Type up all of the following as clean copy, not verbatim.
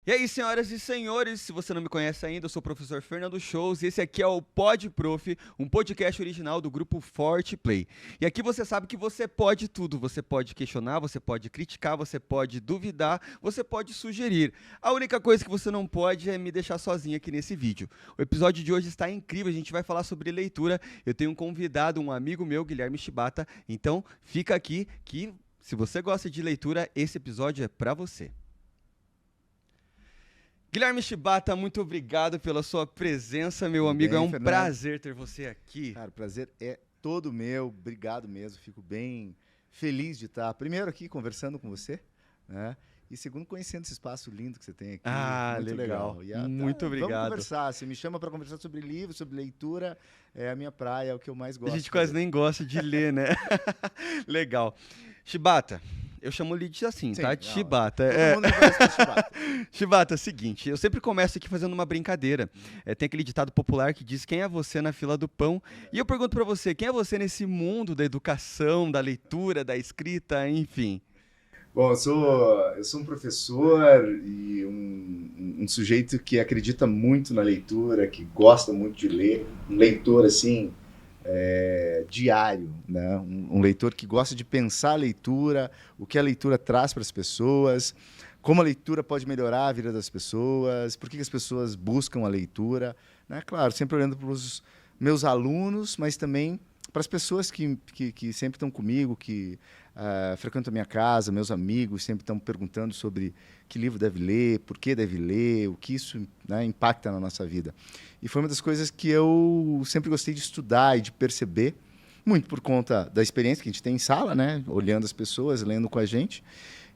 E aí, senhoras e senhores, se você não me conhece ainda, eu sou o professor Fernando Shows e esse aqui é o Pod Prof, um podcast original do grupo Forte Play. E aqui você sabe que você pode tudo, você pode questionar, você pode criticar, você pode duvidar, você pode sugerir. A única coisa que você não pode é me deixar sozinho aqui nesse vídeo. O episódio de hoje está incrível, a gente vai falar sobre leitura. Eu tenho um convidado, um amigo meu, Guilherme Shibata, então fica aqui que se você gosta de leitura, esse episódio é pra você. Guilherme Shibata, muito obrigado pela sua presença, meu Tudo amigo. É bem, um Fernando? prazer ter você aqui. Cara, o prazer é todo meu. Obrigado mesmo. Fico bem feliz de estar, primeiro, aqui conversando com você, né? E segundo, conhecendo esse espaço lindo que você tem aqui. Ah, Muito legal. legal. E Muito vamos obrigado. conversar. Você me chama para conversar sobre livro, sobre leitura. É a minha praia, é o que eu mais A gosto gente de quase fazer. nem gosta de ler, né? Legal. Shibata, eu chamo ele de assim, Sim, tá? não, Shibata. todo mundo me conhece por Chibata. Shibata, é o seguinte, eu sempre começo aqui fazendo uma brincadeira. Tem aquele ditado popular que diz quem é você na fila do pão. E eu pergunto pra você, quem é você nesse mundo da educação, da leitura, da escrita, enfim? Bom, eu sou um professor e um sujeito que acredita muito na leitura, que gosta muito de ler, um leitor assim, diário, né? Um leitor que gosta de pensar a leitura, o que a leitura traz para as pessoas, como a leitura pode melhorar a vida das pessoas, por que as pessoas buscam a leitura, né? Claro, sempre olhando para os meus alunos, mas também para as pessoas que sempre estão comigo, que frequentam a minha casa, meus amigos, sempre estão perguntando sobre que livro deve ler, por que deve ler, o que isso, né, impacta na nossa vida. E foi uma das coisas que eu sempre gostei de estudar e de perceber, muito por conta da experiência que a gente tem em sala, né, olhando as pessoas, lendo com a gente,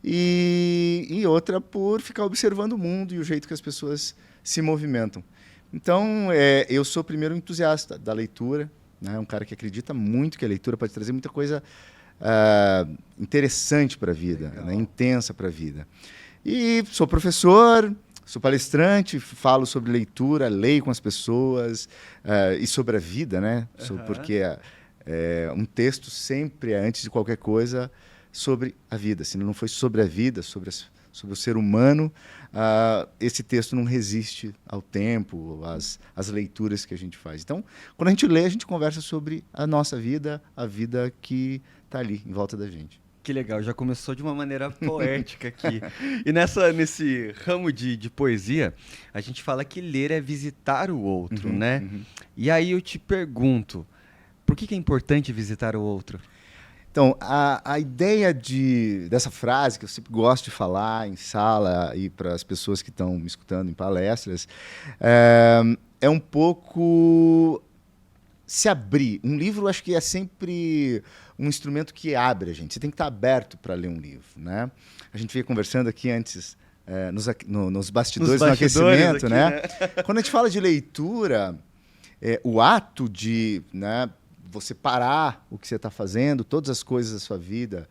e outra por ficar observando o mundo e o jeito que as pessoas se movimentam. Então, eu sou primeiro um entusiasta da leitura, né, um cara que acredita muito que a leitura pode trazer muita coisa interessante para a vida, né, intensa para a vida. E sou professor, sou palestrante, falo sobre leitura, leio com as pessoas e sobre a vida, né? Porque um texto sempre é, antes de qualquer coisa, sobre a vida. Se não foi sobre a vida, sobre o ser humano, esse texto não resiste ao tempo, às leituras que a gente faz. Então, quando a gente lê, a gente conversa sobre a nossa vida, a vida que está ali, em volta da gente. Que legal, já começou de uma maneira poética aqui. E nesse ramo de poesia, a gente fala que ler é visitar o outro, né? E aí eu te pergunto, por que é importante visitar o outro? Então, a ideia dessa frase, que eu sempre gosto de falar em sala e para as pessoas que estão me escutando em palestras, é um pouco se abrir. Um livro, acho que é sempre um instrumento que abre a gente. Você tem que estar aberto para ler um livro, né? A gente veio conversando aqui antes, nos bastidores, no aquecimento, aqui, né? Quando a gente fala de leitura, o ato de, né, você parar o que você está fazendo, todas as coisas da sua vida,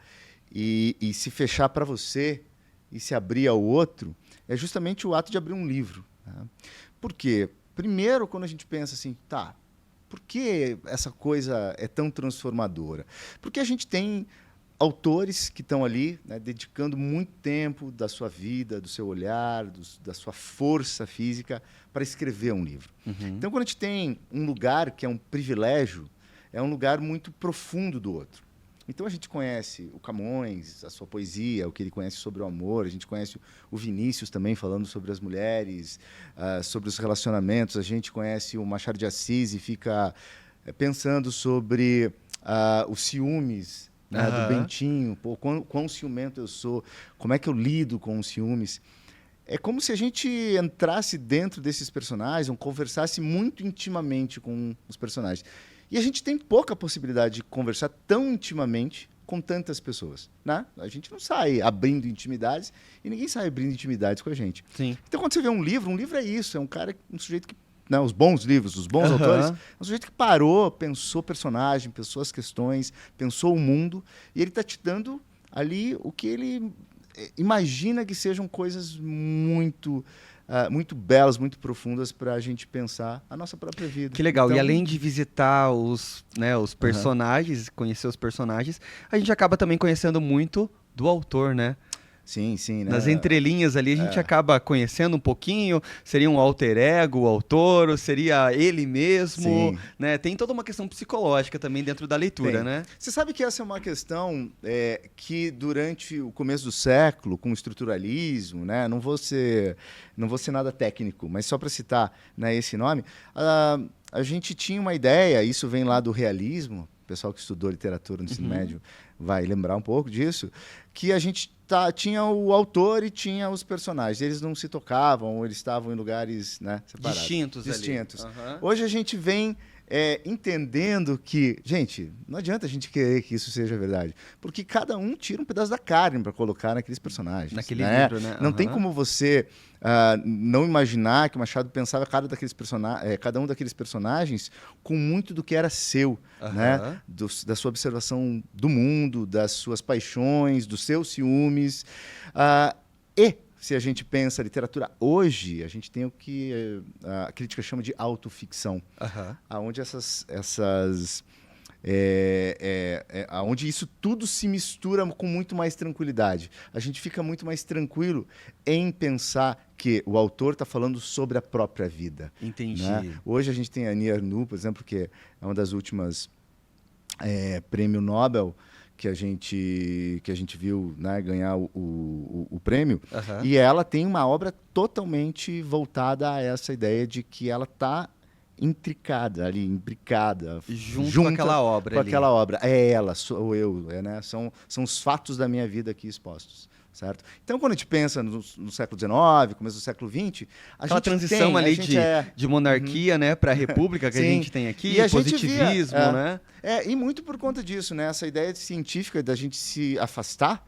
e se fechar para você e se abrir ao outro, é justamente o ato de abrir um livro. Né? Por quê? Primeiro, quando a gente pensa assim, tá, por que essa coisa é tão transformadora? Porque a gente tem autores que estão ali, né, dedicando muito tempo da sua vida, do seu olhar, da sua força física para escrever um livro. Então, quando a gente tem um lugar que é um privilégio, é um lugar muito profundo do outro. Então, a gente conhece o Camões, a sua poesia, o que ele conhece sobre o amor, a gente conhece o Vinícius também falando sobre as mulheres, sobre os relacionamentos, a gente conhece o Machado de Assis e fica pensando sobre os ciúmes, né, do Bentinho, pô, quão ciumento eu sou, como é que eu lido com os ciúmes. É como se a gente entrasse dentro desses personagens, ou conversasse muito intimamente com os personagens. E a gente tem pouca possibilidade de conversar tão intimamente com tantas pessoas, né? A gente não sai abrindo intimidades e ninguém sai abrindo intimidades com a gente. Sim. Então, quando você vê um livro é isso, é um sujeito que, né, os bons livros, os bons autores, é um sujeito que parou, pensou o personagem, pensou as questões, pensou o mundo, e ele está te dando ali o que ele imagina que sejam coisas muito muito belas, muito profundas para a gente pensar a nossa própria vida. Que legal. Então, E além de visitar os personagens, conhecer os personagens, a gente acaba também conhecendo muito do autor, né? Sim, sim, né? Nas entrelinhas ali a gente acaba conhecendo um pouquinho, seria um alter ego, o autor, ou seria ele mesmo, Sim. né? Tem toda uma questão psicológica também dentro da leitura, Tem. né? Você sabe que essa é uma questão que durante o começo do século, com o estruturalismo, né, não vou ser nada técnico, mas só para citar, né, esse nome, a gente tinha uma ideia, isso vem lá do realismo, o pessoal que estudou literatura no ensino médio vai lembrar um pouco disso, que a gente tinha o autor e tinha os personagens. Eles não se tocavam, eles estavam em lugares, né, separados. Distintos. Ali. Hoje a gente vem entendendo que, gente, não adianta a gente querer que isso seja verdade, porque cada um tira um pedaço da carne para colocar naqueles personagens. Naquele né? livro, né? Não tem como você não imaginar que o Machado pensava cada um daqueles personagens com muito do que era seu, né? Da sua observação do mundo, das suas paixões, dos seus ciúmes. E se a gente pensa a literatura hoje, a gente tem o que a crítica chama de autoficção, onde onde isso tudo se mistura com muito mais tranquilidade. A gente fica muito mais tranquilo em pensar que o autor está falando sobre a própria vida. Entendi. Né? Hoje a gente tem a Annie Ernaux, por exemplo, que é uma das últimas prêmio Nobel que a gente viu, né, ganhar o prêmio, e ela tem uma obra totalmente voltada a essa ideia de que ela está intricada ali, imbricada, junto com aquela obra. Com aquela obra. É ela, sou eu, né? São os fatos da minha vida aqui expostos. Certo? Então, quando a gente pensa no século XIX, começo do século XX, aquela transição ali de monarquia, né, para a república que a gente tem aqui, e positivismo, né? E muito por conta disso, né? Essa ideia científica da gente se afastar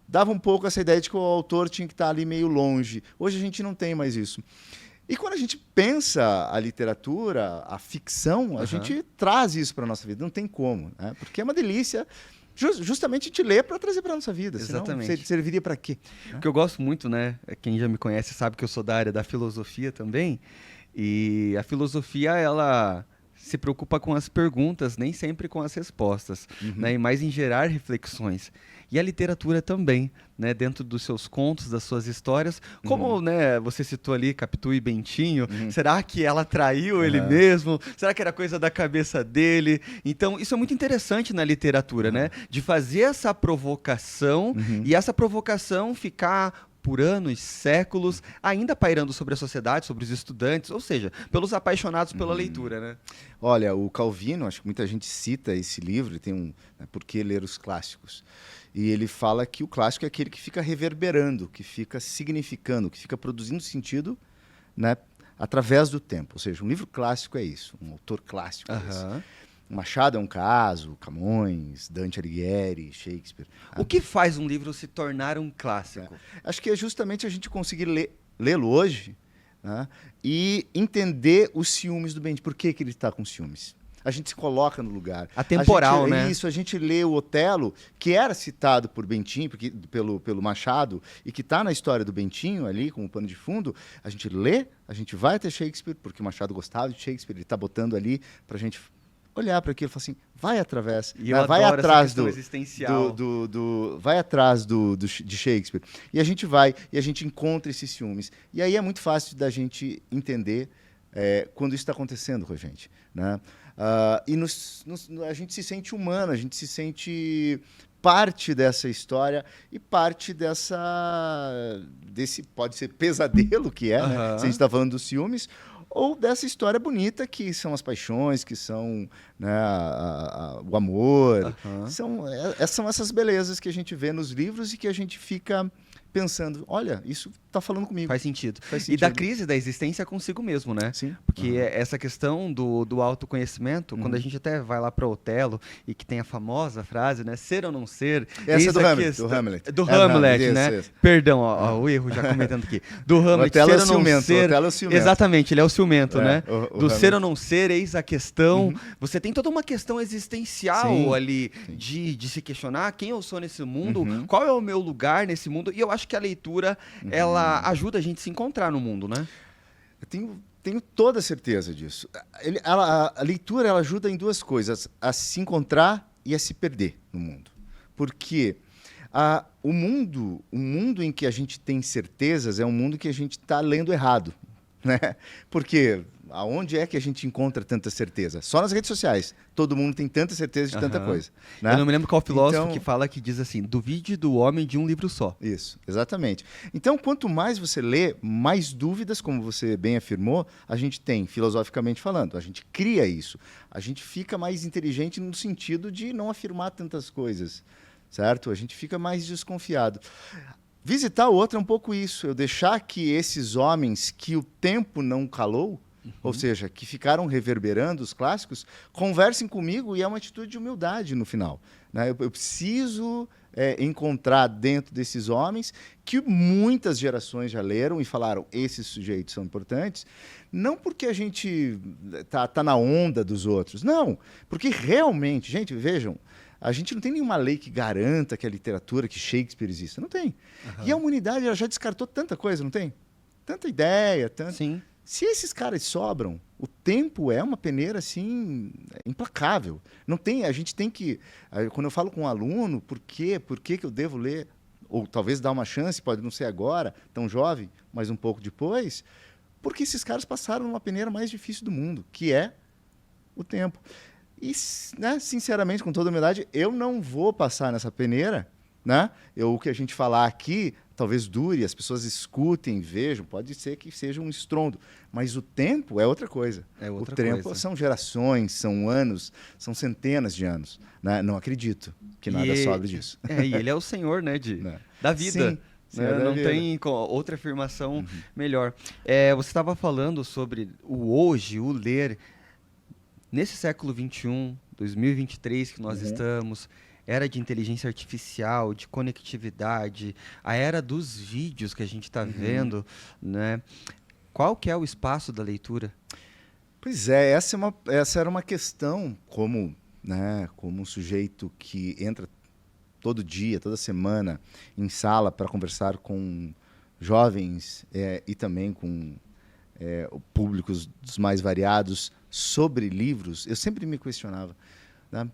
dava um pouco essa ideia de que o autor tinha que estar ali meio longe. Hoje a gente não tem mais isso. E quando a gente pensa a literatura, a ficção, a gente traz isso para a nossa vida. Não tem como, né? Porque é uma delícia. Justamente te ler para trazer para nossa vida. Exatamente. Senão, serviria para quê? Porque eu gosto muito, né? Quem já me conhece sabe que eu sou da área da filosofia também. E a filosofia, ela se preocupa com as perguntas, nem sempre com as respostas, né? E mais em gerar reflexões. E a literatura também, né? Dentro dos seus contos, das suas histórias. Como né, você citou ali Capitu e Bentinho, será que ela traiu ele mesmo? Será que era coisa da cabeça dele? Então, isso é muito interessante na literatura, né? De fazer essa provocação e essa provocação ficar por anos, séculos, ainda pairando sobre a sociedade, sobre os estudantes, ou seja, pelos apaixonados pela leitura, né? Olha, o Calvino, acho que muita gente cita esse livro, tem Por que ler os clássicos? E ele fala que o clássico é aquele que fica reverberando, que fica significando, que fica produzindo sentido, né, através do tempo. Ou seja, um livro clássico é isso, um autor clássico é esse. Machado é um caso, Camões, Dante Alighieri, Shakespeare. O que faz um livro se tornar um clássico? Acho que é justamente a gente conseguir lê-lo hoje, né, e entender os ciúmes do Bentinho. Por que ele está com ciúmes? A gente se coloca no lugar. Atemporal, né? Isso, a gente lê o Otelo, que era citado por Bentinho, pelo Machado, e que está na história do Bentinho ali, como pano de fundo. A gente lê, a gente vai até Shakespeare, porque o Machado gostava de Shakespeare, ele está botando ali para a gente olhar para aquilo e falar assim, vai através, vai atrás vai atrás de Shakespeare. E a gente vai, e a gente encontra esses ciúmes. E aí é muito fácil da gente entender quando isso está acontecendo com a gente, né? E a gente se sente humano, a gente se sente parte dessa história e parte desse pode ser pesadelo que é, né? Se a gente está falando dos ciúmes, ou dessa história bonita que são as paixões, que são, né, o amor. São essas belezas que a gente vê nos livros e que a gente fica pensando, olha, isso está falando comigo. Faz sentido. E da crise da existência consigo mesmo, né? Sim. Porque essa questão do autoconhecimento, quando a gente até vai lá para Otelo e que tem a famosa frase, né? Ser ou não ser. Essa é do Hamlet. Do Hamlet, né? Isso. Perdão, o erro já comentando aqui. Do Hamlet, ser ou não ser. O Otelo é o ciumento. Exatamente, ele é o ciumento, né? Do Hamlet. ser ou não ser, eis a questão. Você tem toda uma questão existencial ali de se questionar quem eu sou nesse mundo, qual é o meu lugar nesse mundo. E eu acho que a leitura, ela ajuda a gente a se encontrar no mundo, né? Eu tenho toda a certeza disso. A leitura ela ajuda em duas coisas, a se encontrar e a se perder no mundo. Porque O mundo em que a gente tem certezas é um mundo que a gente está lendo errado, né? Porque aonde é que a gente encontra tanta certeza? Só nas redes sociais. Todo mundo tem tanta certeza de tanta coisa. Né? Eu não me lembro qual filósofo que fala que diz assim: duvide do homem de um livro só. Isso, exatamente. Então, quanto mais você lê, mais dúvidas, como você bem afirmou, a gente tem, filosoficamente falando. A gente cria isso. A gente fica mais inteligente no sentido de não afirmar tantas coisas, certo? A gente fica mais desconfiado. Visitar o outro é um pouco isso. Eu deixar que esses homens que o tempo não calou, ou seja, que ficaram reverberando os clássicos, conversem comigo, e é uma atitude de humildade no final. Né? Eu preciso encontrar dentro desses homens, que muitas gerações já leram e falaram, esses sujeitos são importantes, não porque a gente tá na onda dos outros, não, porque realmente, gente, vejam, a gente não tem nenhuma lei que garanta que a literatura, que Shakespeare exista, não tem. E a humanidade ela já descartou tanta coisa, não tem? Tanta ideia, Sim. Se esses caras sobram, o tempo é uma peneira assim implacável. Não tem, a gente tem que, quando eu falo com um aluno, por que eu devo ler, ou talvez dar uma chance, pode não ser agora, tão jovem, mas um pouco depois, porque esses caras passaram numa peneira mais difícil do mundo, que é o tempo. E, né, sinceramente, com toda a humildade, eu não vou passar nessa peneira, né? O que a gente falar aqui talvez dure, as pessoas escutem, vejam, pode ser que seja um estrondo, mas o tempo é outra coisa. O tempo são gerações, são anos, são centenas de anos. Né? Não acredito que nada sobre disso. E ele é o senhor, né, da vida. Sim, não tem outra afirmação melhor. Você estava falando sobre o hoje, o ler. Nesse século XXI, 2023 que nós estamos, era de inteligência artificial, de conectividade, a era dos vídeos que a gente está vendo, né? Qual que é o espaço da leitura? Pois é, essa era uma questão, como um sujeito que entra todo dia, toda semana, em sala para conversar com jovens e também com públicos dos mais variados sobre livros, eu sempre me questionava, né?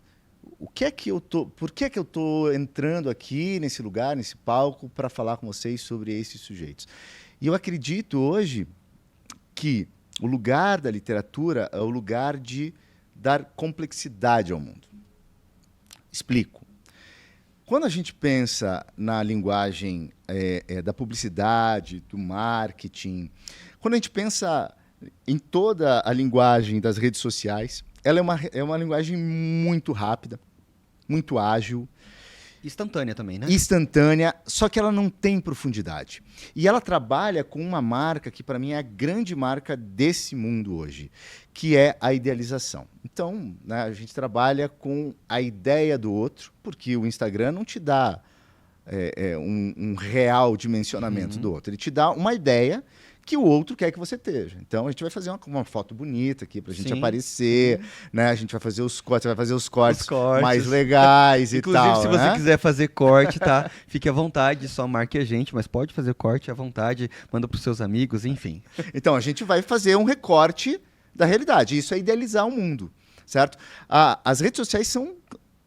Por que eu tô entrando aqui nesse lugar, nesse palco, para falar com vocês sobre esses sujeitos? E eu acredito hoje que o lugar da literatura é o lugar de dar complexidade ao mundo. Explico. Quando a gente pensa na linguagem da publicidade, do marketing, quando a gente pensa em toda a linguagem das redes sociais, ela é uma linguagem muito rápida, muito ágil. Instantânea também, né? Instantânea, só que ela não tem profundidade. E ela trabalha com uma marca que, para mim, é a grande marca desse mundo hoje, que é a idealização. Então, né, a gente trabalha com a ideia do outro, porque o Instagram não te dá um real dimensionamento do outro. Ele te dá uma ideia que o outro quer que você esteja. Então, a gente vai fazer uma foto bonita aqui para a gente aparecer, né? A gente vai fazer os cortes, mais legais e tal. Inclusive, se você quiser fazer corte, tá? Fique à vontade, só marque a gente, mas pode fazer corte à vontade, manda para os seus amigos, enfim. Então, a gente vai fazer um recorte da realidade. Isso é idealizar o mundo, certo? As redes sociais são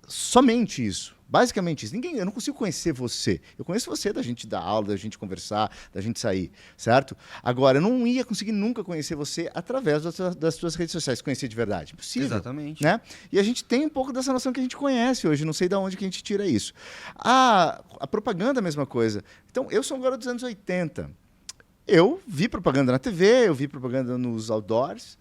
somente isso. Basicamente isso. Eu não consigo conhecer você. Eu conheço você da gente dar aula, da gente conversar, da gente sair, certo? Agora, eu não ia conseguir nunca conhecer você através das suas redes sociais, conhecer de verdade. Impossível. Exatamente. Né? E a gente tem um pouco dessa noção que a gente conhece hoje. Não sei de onde que a gente tira isso. A propaganda é a mesma coisa. Então, eu sou um garoto dos anos 80. Eu vi propaganda na TV, eu vi propaganda nos outdoors.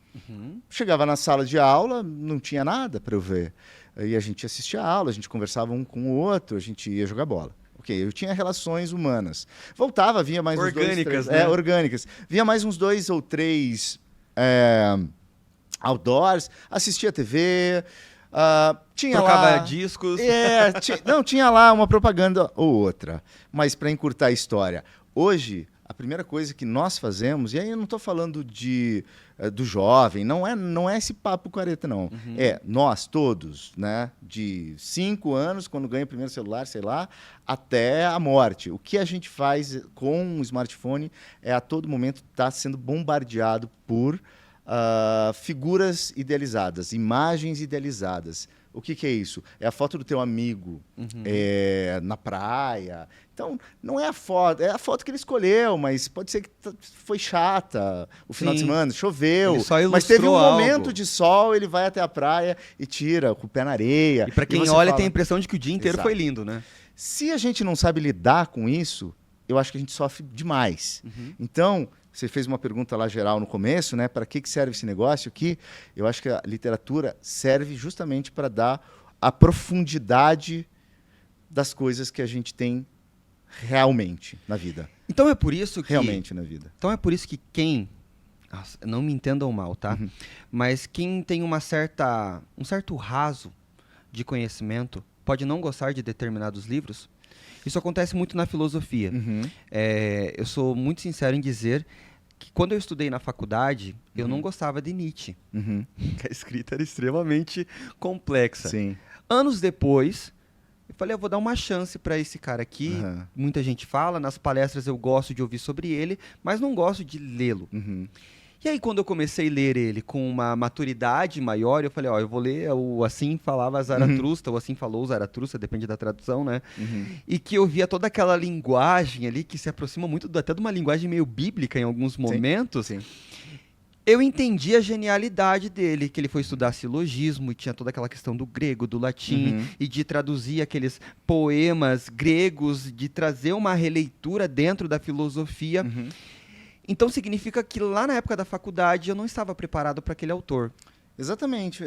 Chegava na sala de aula, não tinha nada para eu ver. E a gente assistia a aula, a gente conversava um com o outro, a gente ia jogar bola. Ok, eu tinha relações humanas. Voltava, via mais orgânicas, uns 2, 3... né? Orgânicas. Via mais uns 2 ou 3 outdoors, assistia TV, trocava discos. Tinha lá uma propaganda ou outra. Mas para encurtar a história, hoje a primeira coisa que nós fazemos, e aí eu não estou falando do jovem, não é esse papo careta, não. É nós todos, né, de 5 anos, quando ganha o primeiro celular, sei lá, até a morte. O que a gente faz com o smartphone é a todo momento estar sendo bombardeado por figuras idealizadas, imagens idealizadas, O que é isso? É a foto do teu amigo na praia. Então, não é a foto que ele escolheu, mas pode ser que foi chata o final de semana, choveu. Ele só mas teve um ilustrou momento algo. de sol, ele vai até a praia e tira com o pé na areia. E pra quem você olha, fala, tem a impressão de que o dia inteiro Exato. foi lindo, né? Se a gente não sabe lidar com isso, eu acho que a gente sofre demais. Então, você fez uma pergunta lá geral no começo, né? Para que serve esse negócio aqui? Eu acho que a literatura serve justamente para dar a profundidade das coisas que a gente tem realmente na vida. Então é por isso que... Realmente na vida. Então é por isso que quem... Nossa, não me entendam mal, tá? Mas quem tem um certo raso de conhecimento pode não gostar de determinados livros. Isso acontece muito na filosofia. Eu sou muito sincero em dizer que quando eu estudei na faculdade, eu não gostava de Nietzsche. Que a escrita era extremamente complexa. Sim. Anos depois, eu falei, eu vou dar uma chance para esse cara aqui. Muita gente fala, nas palestras eu gosto de ouvir sobre ele, mas não gosto de lê-lo. E aí, quando eu comecei a ler ele com uma maturidade maior, eu falei, eu vou ler o Assim Falava Zaratustra, ou Assim Falou Zaratustra, depende da tradução, né? E que eu via toda aquela linguagem ali, que se aproxima muito até de uma linguagem meio bíblica em alguns momentos. Sim. Eu entendi a genialidade dele, que ele foi estudar silogismo e tinha toda aquela questão do grego, do latim, e de traduzir aqueles poemas gregos, de trazer uma releitura dentro da filosofia. Então significa que lá na época da faculdade eu não estava preparado para aquele autor. Exatamente.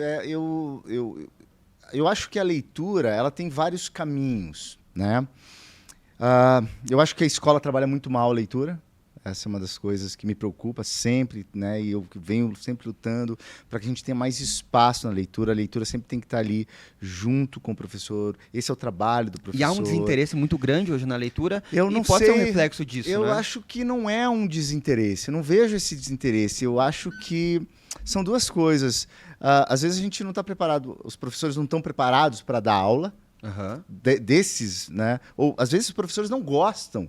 Eu acho que a leitura ela tem vários caminhos, né? Eu acho que a escola trabalha muito mal a leitura. Essa é uma das coisas que me preocupa sempre, né? E eu venho sempre lutando para que a gente tenha mais espaço na leitura. A leitura sempre tem que estar ali junto com o professor. Esse é o trabalho do professor. E há um desinteresse muito grande hoje na leitura. Eu não pode sei, ser um reflexo disso, eu né? acho que não é um desinteresse. Eu não vejo esse desinteresse. Eu acho que são duas coisas. Às vezes a gente não está preparado, os professores não estão preparados para dar aula desses, né? Ou às vezes os professores não gostam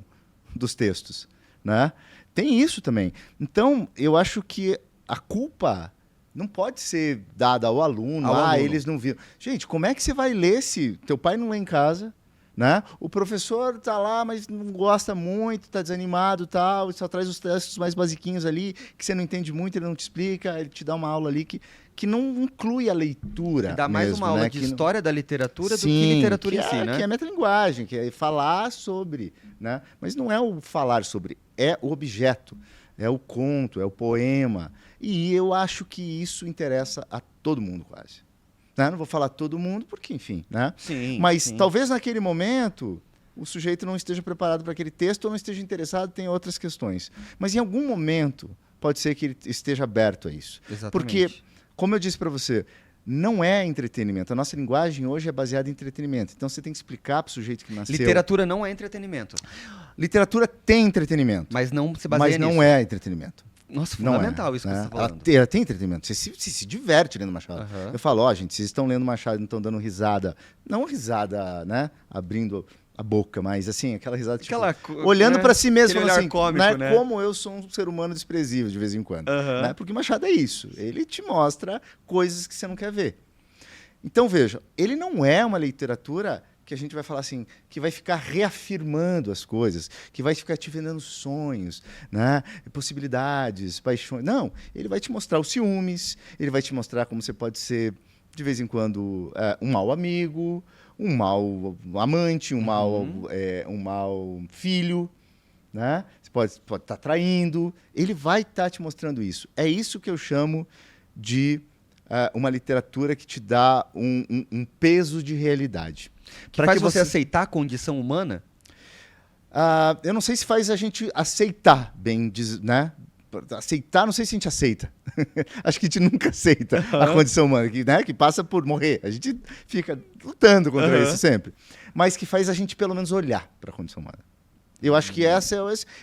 dos textos, né? Tem isso também. Então, eu acho que a culpa não pode ser dada ao aluno. Eles não viram. Gente, como é que você vai ler se teu pai não lê em casa, né? O professor tá lá, mas não gosta muito, tá desanimado, tal, só traz os textos mais basiquinhos ali, que você não entende muito, ele não te explica, ele te dá uma aula ali que não inclui a leitura. Dá mais mesmo, uma aula né? de história da literatura Sim, do que literatura em si, né? Que é metalinguagem, que é falar sobre, né? Mas não é o falar sobre, é o objeto, é o conto, é o poema. E eu acho que isso interessa a todo mundo quase. Né? Não vou falar todo mundo, porque, enfim, né? Sim, mas talvez naquele momento o sujeito não esteja preparado para aquele texto ou não esteja interessado, tem outras questões. Mas em algum momento pode ser que ele esteja aberto a isso. Exatamente. Porque, como eu disse para você, não é entretenimento. A nossa linguagem hoje é baseada em entretenimento. Então você tem que explicar para o sujeito que nasceu... Literatura não é entretenimento. Literatura tem entretenimento. Mas não se baseia nisso. Mas não é entretenimento. Nossa, Não fundamental isso que né? você está falando. Ela tem entretenimento. Você se diverte lendo Machado. Eu falo, gente, vocês estão lendo Machado e não estão dando risada. Não risada, né? Abrindo a boca, mas assim, aquela risada, tipo, olhando para si mesmo, aquele falando olhar assim, cômico, né? Como eu sou um ser humano desprezível de vez em quando. Né? Porque Machado é isso. Ele te mostra coisas que você não quer ver. Então, veja, ele não é uma literatura que a gente vai falar assim, que vai ficar reafirmando as coisas, que vai ficar te vendendo sonhos, né? Possibilidades, paixões. Não, ele vai te mostrar os ciúmes, ele vai te mostrar como você pode ser, de vez em quando, um mau amigo, um mau amante, um mau filho, né? Você pode estar traindo. Ele vai estar te mostrando isso. É isso que eu chamo de uma literatura que te dá um peso de realidade. Que faz você aceitar a condição humana? Eu não sei se faz a gente aceitar bem, né? Aceitar, não sei se a gente aceita. Acho que a gente nunca aceita a condição humana, que passa por morrer. A gente fica lutando contra isso sempre. Mas que faz a gente, pelo menos, olhar para a condição humana. Eu acho que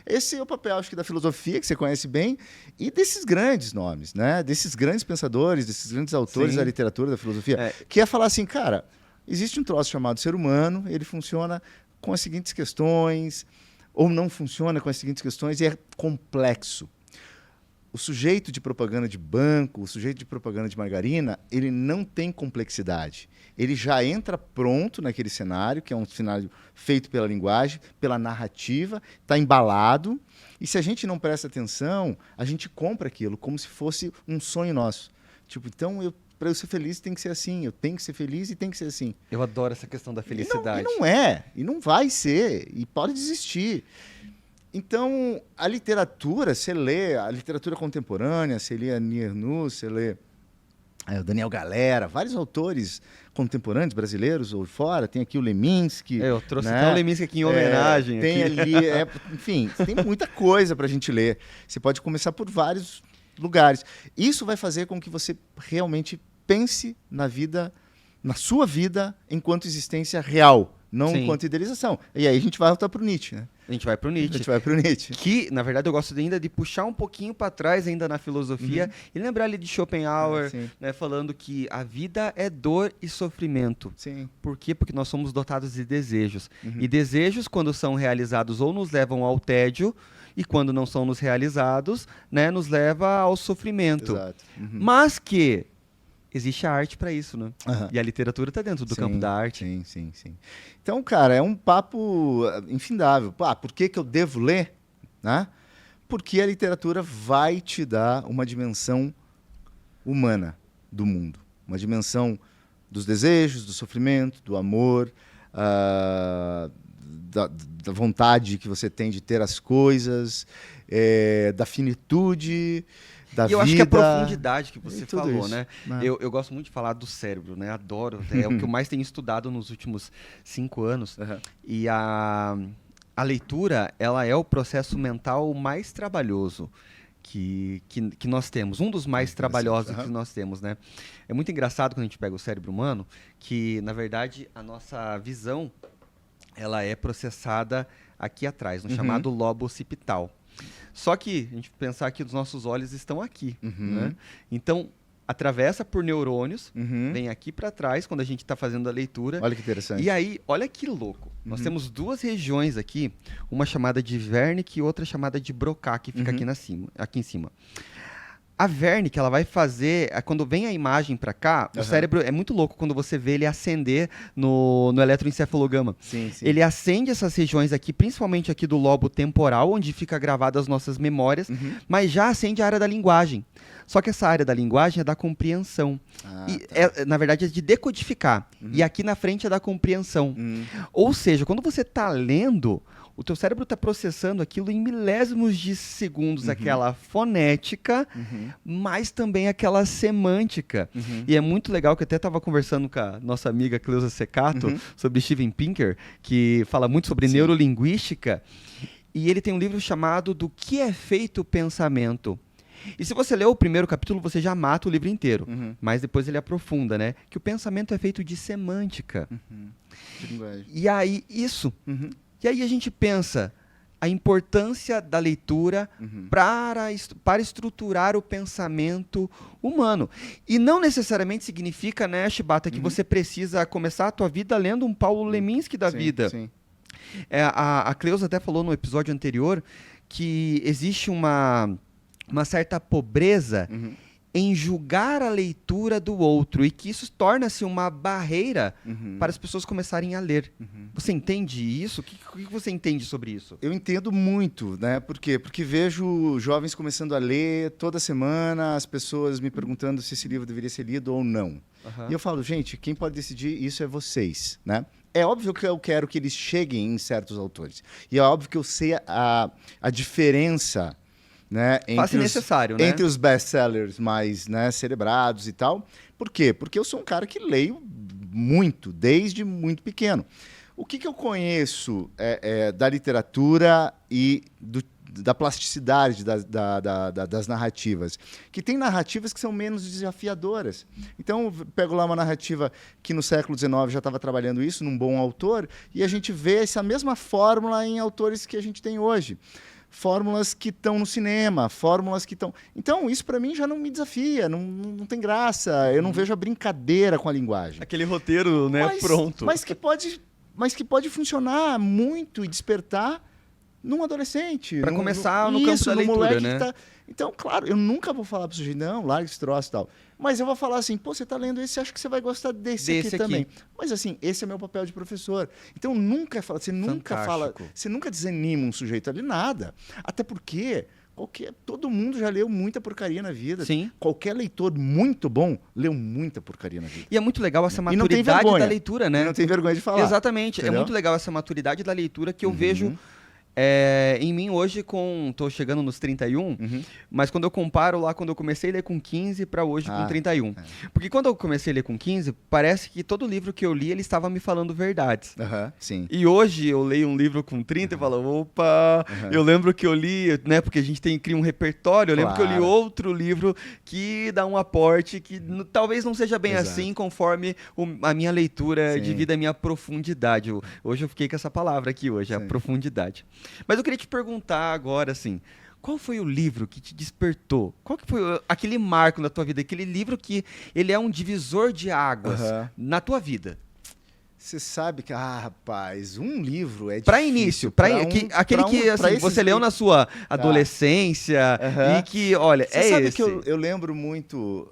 esse é o papel, acho que, da filosofia, que você conhece bem, e desses grandes nomes, né? Desses grandes pensadores, desses grandes autores da literatura, da filosofia, que é falar assim, cara, existe um troço chamado ser humano, ele funciona com as seguintes questões, ou não funciona com as seguintes questões, e é complexo. o sujeito de propaganda de banco, o sujeito de propaganda de margarina, ele não tem complexidade. Ele já entra pronto naquele cenário, que é um cenário feito pela linguagem, pela narrativa, está embalado. E se a gente não presta atenção, a gente compra aquilo como se fosse um sonho nosso. Tipo, então, para eu ser feliz tem que ser assim, eu tenho que ser feliz e tem que ser assim. Eu adoro essa questão da felicidade. E não é, e não vai ser, e pode desistir. Então, a literatura, você lê a literatura contemporânea, você lê a Niernu, você lê o Daniel Galera, vários autores contemporâneos brasileiros ou fora, tem aqui o Leminski. Eu trouxe né? até o Leminski aqui em homenagem. Tem aqui. ali, enfim, tem muita coisa para a gente ler. Você pode começar por vários lugares. Isso vai fazer com que você realmente pense na vida, na sua vida, enquanto existência real, não Sim. enquanto idealização. E aí a gente vai voltar para o Nietzsche, né? A gente vai pro Nietzsche. A gente vai para o Nietzsche. Que, na verdade, eu gosto ainda de puxar um pouquinho para trás ainda na filosofia e lembrar ali de Schopenhauer, né, falando que a vida é dor e sofrimento. Sim. Por quê? Porque nós somos dotados de desejos. E desejos, quando são realizados, ou nos levam ao tédio, e quando não são nos realizados, né, nos leva ao sofrimento. Exato. Mas que existe a arte para isso, né? Aham. E a literatura está dentro do campo da arte. Sim. Então, cara, é um papo infindável. Por que eu devo ler? Né? Porque a literatura vai te dar uma dimensão humana do mundo. Uma dimensão dos desejos, do sofrimento, do amor, da vontade que você tem de ter as coisas, da finitude, da vida. E eu acho que a profundidade que você tudo falou, isso, né? né? Eu gosto muito de falar do cérebro, né? Adoro. É o que eu mais tenho estudado nos últimos 5 anos. Uhum. E a leitura, ela é o processo mental mais trabalhoso que nós temos. Um dos mais trabalhosos que nós temos, né? É muito engraçado quando a gente pega o cérebro humano, que, na verdade, a nossa visão, ela é processada aqui atrás, no chamado lobo occipital. Só que, a gente pensar que os nossos olhos estão aqui, né? Então, atravessa por neurônios, vem aqui para trás, quando a gente está fazendo a leitura. Olha que interessante. E aí, olha que louco. Nós temos duas regiões aqui, uma chamada de Wernicke e outra chamada de Broca, que fica aqui em cima. A Wernicke, ela vai fazer, quando vem a imagem para cá, o cérebro é muito louco quando você vê ele acender no eletroencefalograma. Sim. Ele acende essas regiões aqui, principalmente aqui do lobo temporal, onde fica gravadas as nossas memórias, mas já acende a área da linguagem. Só que essa área da linguagem é da compreensão. Na verdade, é de decodificar. E aqui na frente é da compreensão. Ou seja, quando você está lendo, o teu cérebro está processando aquilo em milésimos de segundos, aquela fonética, mas também aquela semântica. E é muito legal que eu até estava conversando com a nossa amiga Cleusa Secato sobre Steven Pinker, que fala muito sobre neurolinguística, e ele tem um livro chamado Do que é feito o pensamento. E se você ler o primeiro capítulo, você já mata o livro inteiro. Mas depois ele aprofunda, né? Que o pensamento é feito de semântica. De linguagem. E aí, isso... E aí a gente pensa a importância da leitura para estruturar o pensamento humano. E não necessariamente significa, né, Shibata, que você precisa começar a tua vida lendo um Paulo Leminski da vida. Sim. A Cleusa até falou no episódio anterior que existe uma certa pobreza em julgar a leitura do outro e que isso torna-se uma barreira para as pessoas começarem a ler. Você entende isso? O que você entende sobre isso? Eu entendo muito, né? Por quê? Porque vejo jovens começando a ler toda semana, as pessoas me perguntando se esse livro deveria ser lido ou não. E eu falo, gente, quem pode decidir isso é vocês, né? É óbvio que eu quero que eles cheguem em certos autores. E é óbvio que eu sei a diferença, né, entre os best-sellers mais, né, celebrados e tal. Por quê? Porque eu sou um cara que leio muito, desde muito pequeno. O que eu conheço da literatura e da plasticidade das narrativas? Que tem narrativas que são menos desafiadoras. Então, eu pego lá uma narrativa que no século XIX já estava trabalhando isso, num bom autor, e a gente vê essa mesma fórmula em autores que a gente tem hoje. Fórmulas que estão no cinema, fórmulas que estão... Então, isso para mim já não me desafia, não tem graça, eu não vejo a brincadeira com a linguagem. Aquele roteiro, né, pronto. Mas que pode funcionar muito e despertar num adolescente. Pra começar no campo da leitura, moleque né? que tá... Então, claro, eu nunca vou falar pro sujeito, não, larga esse troço e tal. Mas eu vou falar assim, pô, você tá lendo esse, acho que você vai gostar desse aqui também. Mas assim, esse é meu papel de professor. Então, nunca fala, você nunca fala, você nunca desanima um sujeito ali, nada. Até porque todo mundo já leu muita porcaria na vida. Sim. Qualquer leitor muito bom leu muita porcaria na vida. E é muito legal essa maturidade da leitura, né? E não tem vergonha de falar. Exatamente. Entendeu? É muito legal essa maturidade da leitura que eu vejo em mim hoje tô chegando nos 31, mas quando eu comparo lá, quando eu comecei a ler com 15 para hoje com 31. Porque quando eu comecei a ler com 15, parece que todo livro que eu li, ele estava me falando verdades. Sim. E hoje eu leio um livro com 30 e falo, opa, eu lembro que eu li, né, porque a gente cria um repertório, eu lembro que eu li outro livro que dá um aporte que talvez não seja bem assim, conforme a minha leitura de vida, a minha profundidade. Hoje eu fiquei com essa palavra aqui hoje, a profundidade. Mas eu queria te perguntar agora, assim, qual foi o livro que te despertou? Qual que foi aquele marco na tua vida? Aquele livro que ele é um divisor de águas na tua vida? Você sabe que, rapaz, um livro é difícil. Para início, aquele que assim, você leu na sua adolescência e que, olha, você sabe que eu lembro muito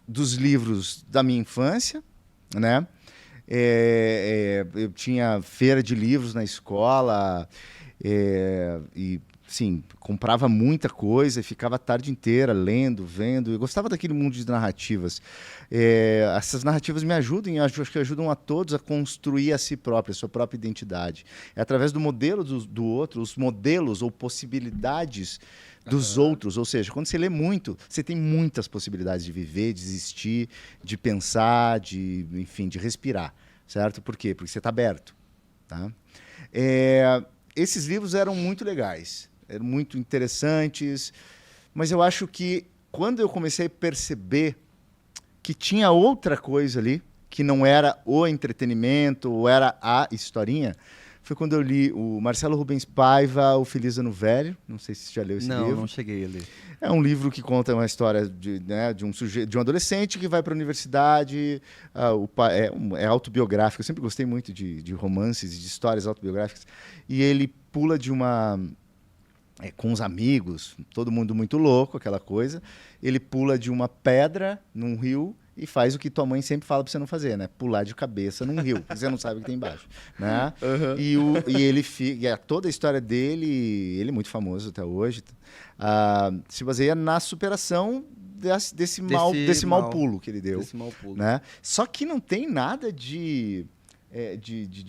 dos livros da minha infância, né? Eu tinha feira de livros na escola e, sim, comprava muita coisa e ficava a tarde inteira lendo, vendo. Eu gostava daquele mundo de narrativas. Essas narrativas me ajudam e acho que ajudam a todos a construir a si próprio, a sua própria identidade. É através do modelo do outro, os modelos ou possibilidades dos outros. Ou seja, quando você lê muito, você tem muitas possibilidades de viver, de existir, de pensar, enfim, de respirar. Certo? Por quê? Porque você está aberto. Tá? Esses livros eram muito legais, eram muito interessantes, mas eu acho que quando eu comecei a perceber que tinha outra coisa ali, que não era o entretenimento, ou era a historinha, foi quando eu li o Marcelo Rubens Paiva, O Feliz Ano Velho. Não sei se você já leu esse livro. Não cheguei a ler. É um livro que conta uma história de um adolescente que vai para a universidade. É autobiográfico. Eu sempre gostei muito de romances e de histórias autobiográficas. E ele pula de uma... com os amigos, todo mundo muito louco, aquela coisa. Ele pula de uma pedra num rio e faz o que tua mãe sempre fala pra você não fazer, né? Pular de cabeça num rio, porque você não sabe o que tem embaixo, né? E ele fica... toda a história dele, ele é muito famoso até hoje, se baseia na superação desse mau pulo que ele deu. Desse mau pulo. Né? Só que não tem nada de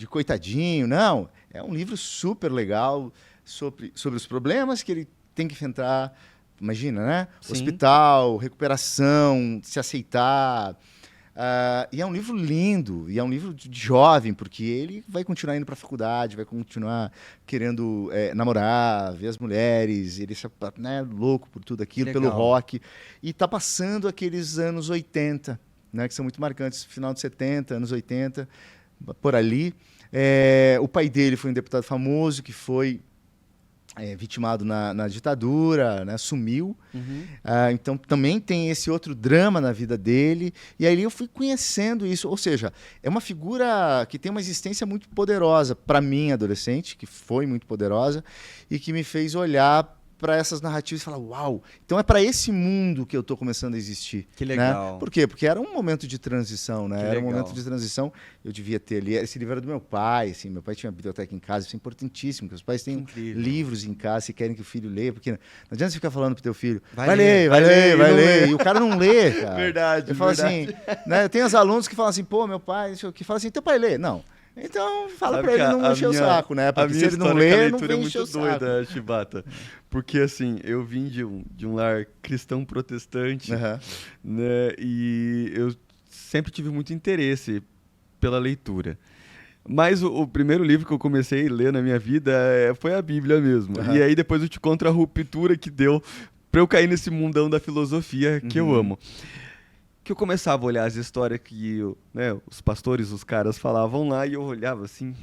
coitadinho, não. É um livro super legal sobre os problemas que ele tem que enfrentar. Imagina, né? Sim. Hospital, recuperação, se aceitar. E é um livro lindo, e é um livro de jovem, porque ele vai continuar indo para a faculdade, vai continuar querendo namorar, ver as mulheres, ele é louco por tudo aquilo, pelo rock. E está passando aqueles anos 80, né, que são muito marcantes, final de 70, anos 80, por ali. O pai dele foi um deputado famoso que foi vitimado na ditadura, né, sumiu. Então também tem esse outro drama na vida dele. E aí eu fui conhecendo isso. Ou seja, é uma figura que tem uma existência muito poderosa para mim, adolescente, que foi muito poderosa e que me fez olhar para essas narrativas e falar, uau, então é para esse mundo que eu estou começando a existir. Que legal. Né? Por quê? Porque era um momento de transição, né? Era um momento de transição, eu devia ter ali, esse livro era do meu pai, assim, meu pai tinha uma biblioteca em casa, isso é importantíssimo, porque os pais têm livros em casa, se querem que o filho leia, porque não adianta você ficar falando pro teu filho, vai ler, e o cara não lê, cara. Verdade, eu falo assim, né, eu tenho os alunos que falam assim, pô, meu pai, que fala assim, teu pai lê? Não. Então, fala pra ele não encher o saco, né? Porque se ele não lê, não vem encher o saco. A leitura é muito doida, Chibata. Porque, assim, eu vim de um lar cristão protestante, né? E eu sempre tive muito interesse pela leitura. Mas o primeiro livro que eu comecei a ler na minha vida foi a Bíblia mesmo. E aí depois eu te conto a ruptura que deu pra eu cair nesse mundão da filosofia que eu amo. que eu começava a olhar as histórias que né, os pastores, os caras falavam lá, e eu olhava assim,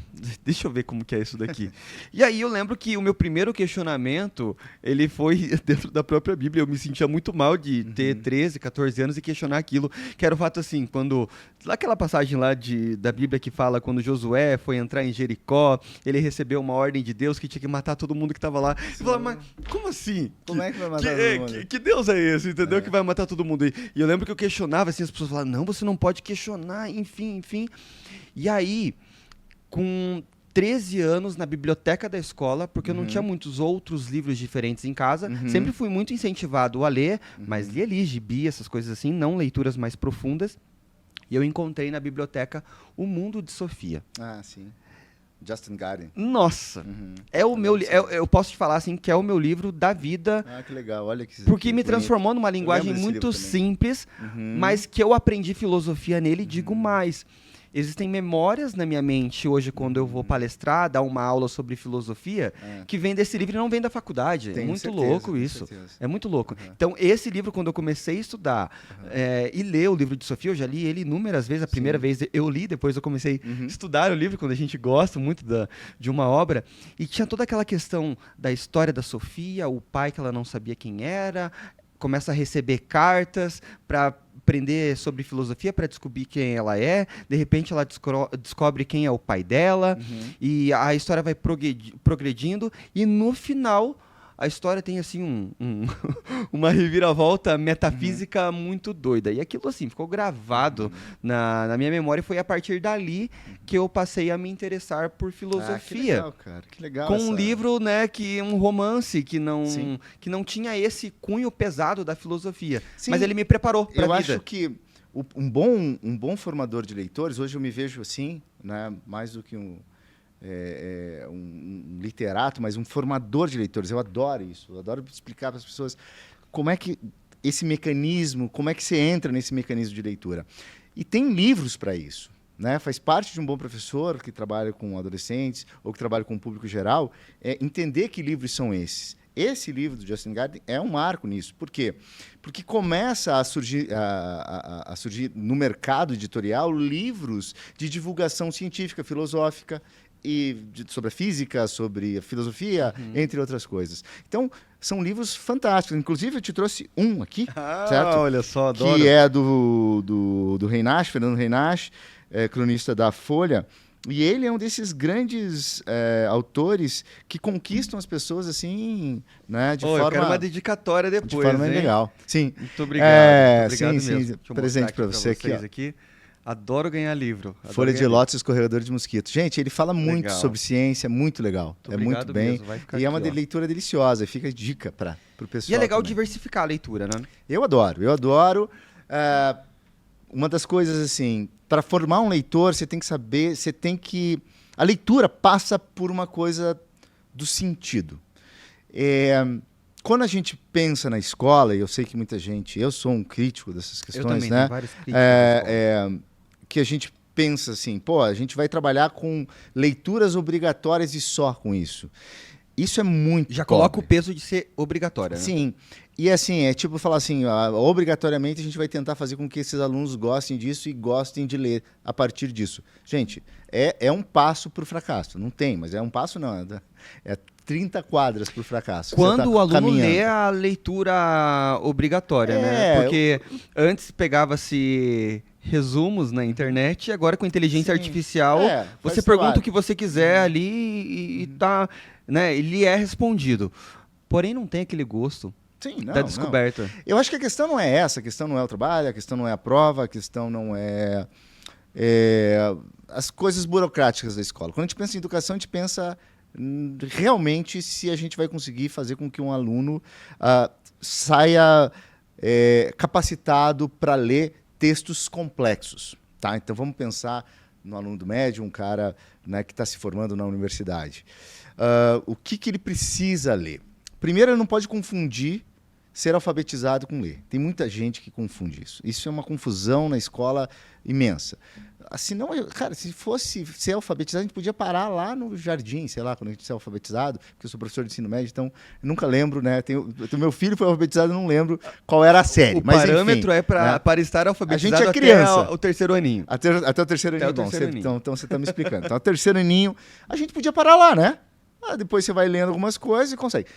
deixa eu ver como que é isso daqui. E aí eu lembro que o meu primeiro questionamento, ele foi dentro da própria Bíblia. Eu me sentia muito mal de ter 13, 14 anos e questionar aquilo, que era o fato assim, quando, aquela passagem lá da Bíblia que fala quando Josué foi entrar em Jericó, ele recebeu uma ordem de Deus que tinha que matar todo mundo que estava lá. Eu falava, mas como assim? Como é que vai matar todo mundo? Que Deus é esse, entendeu? Que vai matar todo mundo. E eu lembro que eu questionava, assim, as pessoas falavam, não, você não pode questionar, enfim. E aí, com 13 anos na biblioteca da escola, porque eu não tinha muitos outros livros diferentes em casa, sempre fui muito incentivado a ler, mas li ali, gibi, essas coisas assim, não leituras mais profundas. E eu encontrei na biblioteca O Mundo de Sofia. Ah, sim. Justin Garden. Nossa, é o meu eu posso te falar assim que é o meu livro da vida. Ah, que legal, olha que porque me bonito. transformou numa linguagem muito simples, mas que eu aprendi filosofia nele, e digo mais. Existem memórias na minha mente hoje quando eu vou palestrar, dar uma aula sobre filosofia, que vem desse livro e não vem da faculdade. É muito louco isso. É muito louco. Então, esse livro, quando eu comecei a estudar e ler o livro de Sofia, eu já li ele inúmeras vezes. A primeira vez eu li, depois eu comecei a estudar o livro, quando a gente gosta muito de uma obra. E tinha toda aquela questão da história da Sofia, o pai que ela não sabia quem era, começa a receber cartas para aprender sobre filosofia, para descobrir quem ela é. De repente ela descobre quem é o pai dela, e a história vai progredindo, e no final a história tem assim uma reviravolta metafísica muito doida. E aquilo assim ficou gravado na minha memória, e foi a partir dali que eu passei a me interessar por filosofia. Que legal, cara. Que legal. Com um livro, né, um romance que não tinha esse cunho pesado da filosofia. Sim. Mas ele me preparou para a vida. Eu acho que um bom formador de leitores, hoje eu me vejo assim, né, mais do que um literato, mas um formador de leitores. Eu adoro isso. Eu adoro explicar para as pessoas como é que esse mecanismo, como é que você entra nesse mecanismo de leitura. E tem livros para isso, né? Faz parte de um bom professor que trabalha com adolescentes ou que trabalha com o público geral, entender que livros são esses. Esse livro do Justin Garden é um marco nisso. Por quê? Porque começa a surgir no mercado editorial livros de divulgação científica, filosófica, sobre a física, sobre a filosofia, entre outras coisas. Então, são livros fantásticos. Inclusive, eu te trouxe um aqui, certo? Olha só, adoro. Que é do Reinash, Fernando Reinash, cronista da Folha. E ele é um desses grandes autores que conquistam as pessoas assim, né, de forma... Eu quero uma dedicatória depois, de forma hein? Legal. Sim. Muito obrigado. Muito obrigado sim, mesmo. sim. Presente para você aqui. Adoro ganhar livro. Folha de Lótus, Escorredor de Mosquito. Gente, ele fala muito sobre ciência, muito legal. Muito bem. E é uma leitura deliciosa. Fica dica para o pessoal. E é legal também diversificar a leitura, né? Eu adoro. Uma das coisas, assim, para formar um leitor, você tem que saber, a leitura passa por uma coisa do sentido. Quando a gente pensa na escola, e eu sei que muita gente, eu sou um crítico dessas questões, eu também, né? tenho vários críticos Que a gente pensa assim, a gente vai trabalhar com leituras obrigatórias e só com isso. Isso é muito Já coloca o peso de ser obrigatória, né? Sim. E assim, é tipo falar assim, obrigatoriamente a gente vai tentar fazer com que esses alunos gostem disso e gostem de ler a partir disso. Gente, é um passo para o fracasso. Não tem, mas é um passo não. É 30 quadras para o fracasso. Quando o aluno lê a leitura obrigatória, né? Porque antes pegava-se resumos na internet, e agora com inteligência artificial, você pergunta o que você quiser ali e tá, né, ele é respondido. Porém, não tem aquele gosto da descoberta. Não. Eu acho que a questão não é essa, a questão não é o trabalho, a questão não é a prova, a questão não é as coisas burocráticas da escola. Quando a gente pensa em educação, a gente pensa realmente se a gente vai conseguir fazer com que um aluno saia capacitado para ler textos complexos. Tá? Então, vamos pensar no aluno do médio, um cara, né, que está se formando na universidade. O que ele precisa ler? Primeiro, ele não pode confundir ser alfabetizado com ler. Tem muita gente que confunde isso. Isso é uma confusão na escola imensa. Assim, não, cara, se fosse ser alfabetizado, a gente podia parar lá no jardim, sei lá, quando a gente ser alfabetizado, porque eu sou professor de ensino médio, então eu nunca lembro, né? Meu filho foi alfabetizado, eu não lembro qual era a série. O mas, parâmetro enfim, é para né? estar alfabetizado a gente é até criança. o terceiro aninho. Até o terceiro aninho. Bom, terceiro aninho. Então você está me explicando. Então, o terceiro aninho, a gente podia parar lá, né? Depois você vai lendo algumas coisas e consegue.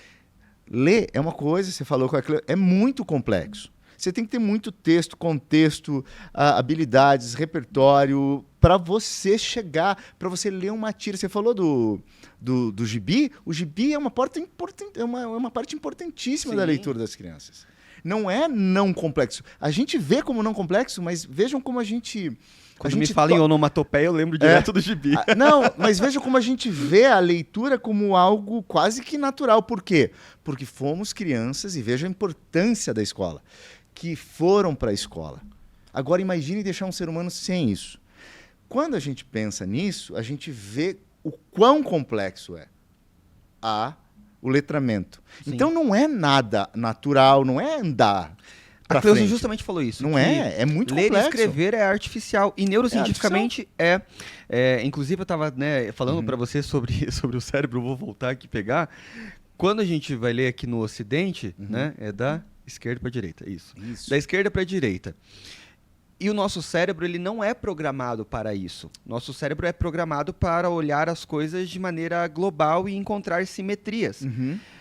Ler é uma coisa, você falou com aquilo, é muito complexo. Você tem que ter muito texto, contexto, habilidades, repertório, para você chegar, para você ler uma tira. Você falou do gibi. O gibi é uma parte importantíssima da leitura das crianças. Não é não complexo. A gente vê como não complexo, mas vejam como a gente... Quando me fala em onomatopeia, eu lembro direto do gibi. Não, mas vejam como a gente vê a leitura como algo quase que natural. Por quê? Porque fomos crianças, e veja a importância da escola, que foram para a escola. Agora imagine deixar um ser humano sem isso. Quando a gente pensa nisso, a gente vê o quão complexo é o letramento. Sim. Então não é nada natural, não é andar. A Cleusa justamente falou isso. Não é muito ler complexo. E escrever é artificial. E neurocientificamente inclusive eu estava falando para você sobre o cérebro, eu vou voltar aqui e pegar. Quando a gente vai ler aqui no Ocidente, né, é da esquerda para a direita, isso. Da esquerda para a direita. E o nosso cérebro, ele não é programado para isso. Nosso cérebro é programado para olhar as coisas de maneira global e encontrar simetrias.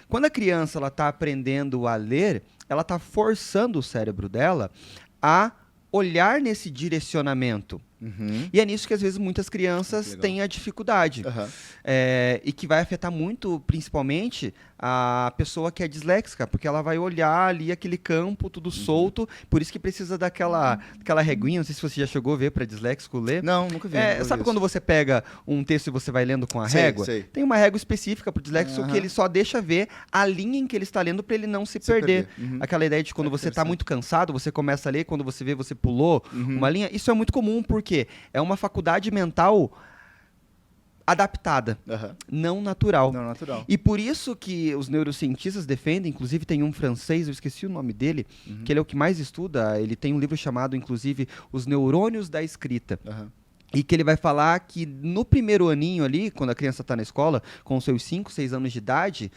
Quando a criança está aprendendo a ler, ela está forçando o cérebro dela a olhar nesse direcionamento. E é nisso que, às vezes, muitas crianças têm a dificuldade. E que vai afetar muito, principalmente, a pessoa que é disléxica, porque ela vai olhar ali aquele campo tudo solto, por isso que precisa daquela reguinha, não sei se você já chegou a ver para disléxico ler. Não, nunca vi. Sabe quando você pega um texto e você vai lendo com a régua? Sei. Tem uma régua específica para o disléxico que ele só deixa ver a linha em que ele está lendo para ele não se perder. Aquela ideia de quando você está muito cansado, você começa a ler, quando você vê, você pulou uma linha. Isso é muito comum, porque é uma faculdade mental adaptada, não natural. E por isso que os neurocientistas defendem, inclusive tem um francês, eu esqueci o nome dele, que ele é o que mais estuda, ele tem um livro chamado, inclusive, Os Neurônios da Escrita. E que ele vai falar que no primeiro aninho ali, quando a criança está na escola, com seus 5, 6 anos de idade,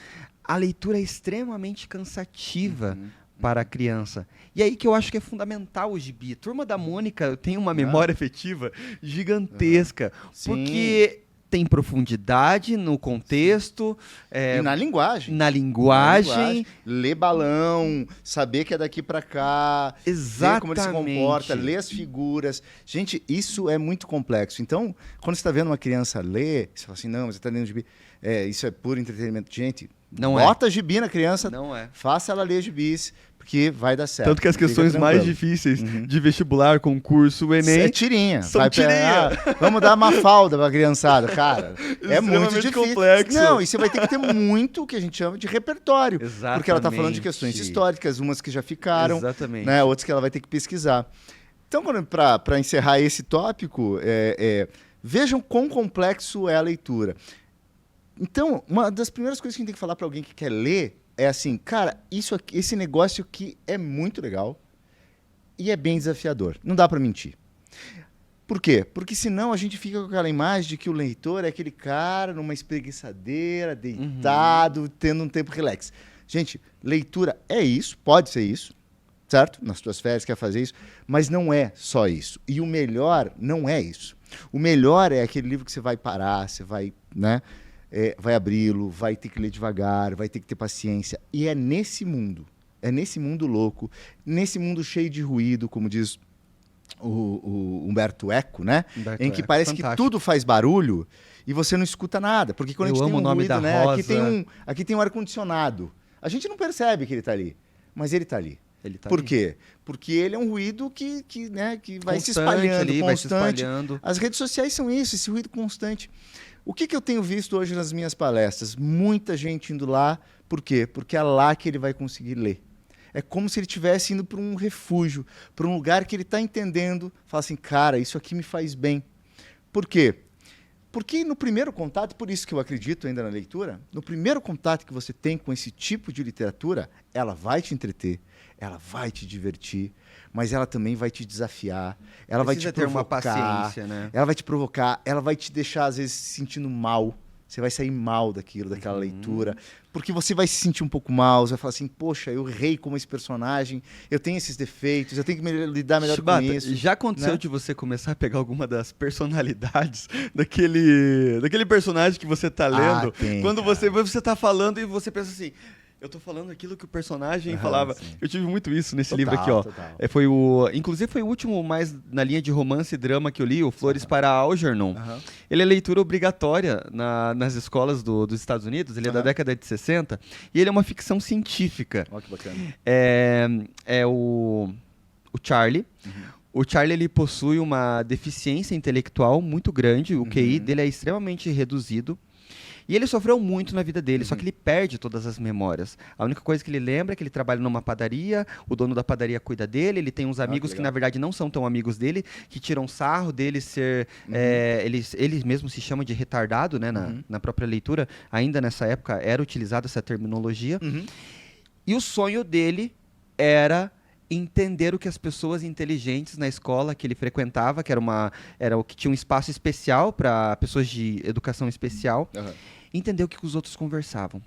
a leitura é extremamente cansativa para a criança. E aí que eu acho que é fundamental o gibi. Turma da Mônica tem uma memória afetiva gigantesca, porque tem profundidade no contexto. E na linguagem. Na linguagem. Ler balão, saber que é daqui para cá. Exatamente. Ver como ele se comporta, ler as figuras. Gente, isso é muito complexo. Então, quando você está vendo uma criança ler, você fala assim, não, mas você está lendo gibi. Isso é puro entretenimento. Gente, bota gibi na criança, faça ela ler gibis, porque vai dar certo. Tanto que as questões mais difíceis de vestibular, concurso, Enem... É tirinha. São tirinha. Vamos dar uma falda pra criançada, cara. É muito difícil. Complexo. Não, e você vai ter que ter muito o que a gente chama de repertório. Exatamente. Porque ela tá falando de questões históricas, umas que já ficaram, né, outras que ela vai ter que pesquisar. Então, para encerrar esse tópico, vejam quão complexo é a leitura. Então, uma das primeiras coisas que a gente tem que falar para alguém que quer ler é assim, cara, esse negócio aqui é muito legal e é bem desafiador. Não dá para mentir. Por quê? Porque senão a gente fica com aquela imagem de que o leitor é aquele cara numa espreguiçadeira, deitado, tendo um tempo relax. Gente, leitura é isso, pode ser isso, certo? Nas tuas férias quer fazer isso, mas não é só isso. E o melhor não é isso. O melhor é aquele livro que você vai parar, você vai, né? Vai abri-lo, vai ter que ler devagar, vai ter que ter paciência. E é nesse mundo louco, nesse mundo cheio de ruído, como diz o Umberto Eco, né? Em que parece que tudo faz barulho e você não escuta nada. Porque quando a gente tem um ruído, né? Aqui tem um ar-condicionado. A gente não percebe que ele está ali, mas ele está ali. Por quê? Porque ele é um ruído que vai se espalhando, constante. As redes sociais são isso, esse ruído constante. O que eu tenho visto hoje nas minhas palestras? Muita gente indo lá. Por quê? Porque é lá que ele vai conseguir ler. É como se ele estivesse indo para um refúgio, para um lugar que ele está entendendo. Fala assim, cara, isso aqui me faz bem. Por quê? Porque no primeiro contato, por isso que eu acredito ainda na leitura, no primeiro contato que você tem com esse tipo de literatura, ela vai te entreter, ela vai te divertir, mas ela também vai te desafiar, ela vai te Precisa ter uma provocar, paciência, né? ela vai te provocar, ela vai te deixar às vezes se sentindo mal. Você vai sair mal daquilo, daquela leitura, porque você vai se sentir um pouco mal, você vai falar assim, poxa, eu errei como esse personagem, eu tenho esses defeitos, eu tenho que lidar melhor Shibata, com isso. já aconteceu né? de você começar a pegar alguma das personalidades daquele personagem que você tá lendo? Tem, Quando cara. você tá falando e você pensa assim, eu tô falando aquilo que o personagem falava. sim. Eu tive muito isso nesse Total, livro aqui, ó. total. Inclusive foi o último mais na linha de romance e drama que eu li, o Flores para Algernon. Aham. Ele é leitura obrigatória nas escolas dos Estados Unidos, ele é da Aham. década de 60, e ele é uma ficção científica. Olha que bacana. É o Charlie. O Charlie ele possui uma deficiência intelectual muito grande, o QI dele é extremamente reduzido. E ele sofreu muito na vida dele, só que ele perde todas as memórias. A única coisa que ele lembra é que ele trabalha numa padaria, o dono da padaria cuida dele, ele tem uns amigos que na verdade não são tão amigos dele, que tiram sarro dele ser... ele mesmo se chama de retardado, né? Na própria leitura, ainda nessa época era utilizada essa terminologia. E o sonho dele era entender o que as pessoas inteligentes na escola que ele frequentava, que era o que tinha um espaço especial para pessoas de educação especial, entender o que os outros conversavam.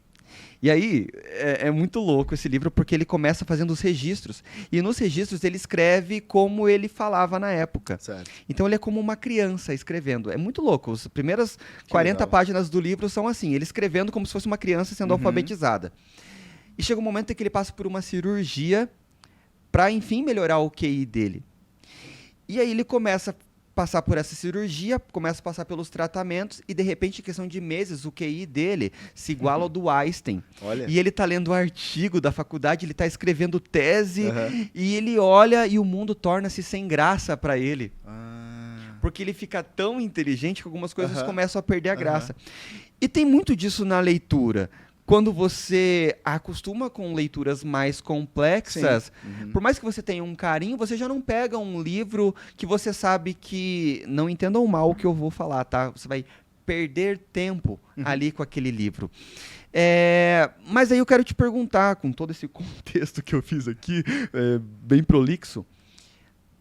E aí, é muito louco esse livro, porque ele começa fazendo os registros. E nos registros ele escreve como ele falava na época. Certo. Então ele é como uma criança escrevendo. É muito louco. As primeiras 40 legal. páginas do livro são assim, ele escrevendo como se fosse uma criança sendo alfabetizada. E chega um momento em que ele passa por uma cirurgia para, enfim, melhorar o QI dele. E aí ele começa a passar por essa cirurgia, começa a passar pelos tratamentos e, de repente, em questão de meses, o QI dele se iguala ao do Einstein. Olha. E ele está lendo artigo da faculdade, ele está escrevendo tese, e ele olha e o mundo torna-se sem graça para ele. Porque ele fica tão inteligente que algumas coisas começam a perder a graça. E tem muito disso na leitura. Quando você acostuma com leituras mais complexas, por mais que você tenha um carinho, você já não pega um livro que você sabe que... Não entendam mal o que eu vou falar, tá? Você vai perder tempo ali com aquele livro. Mas aí eu quero te perguntar, com todo esse contexto que eu fiz aqui, bem prolixo.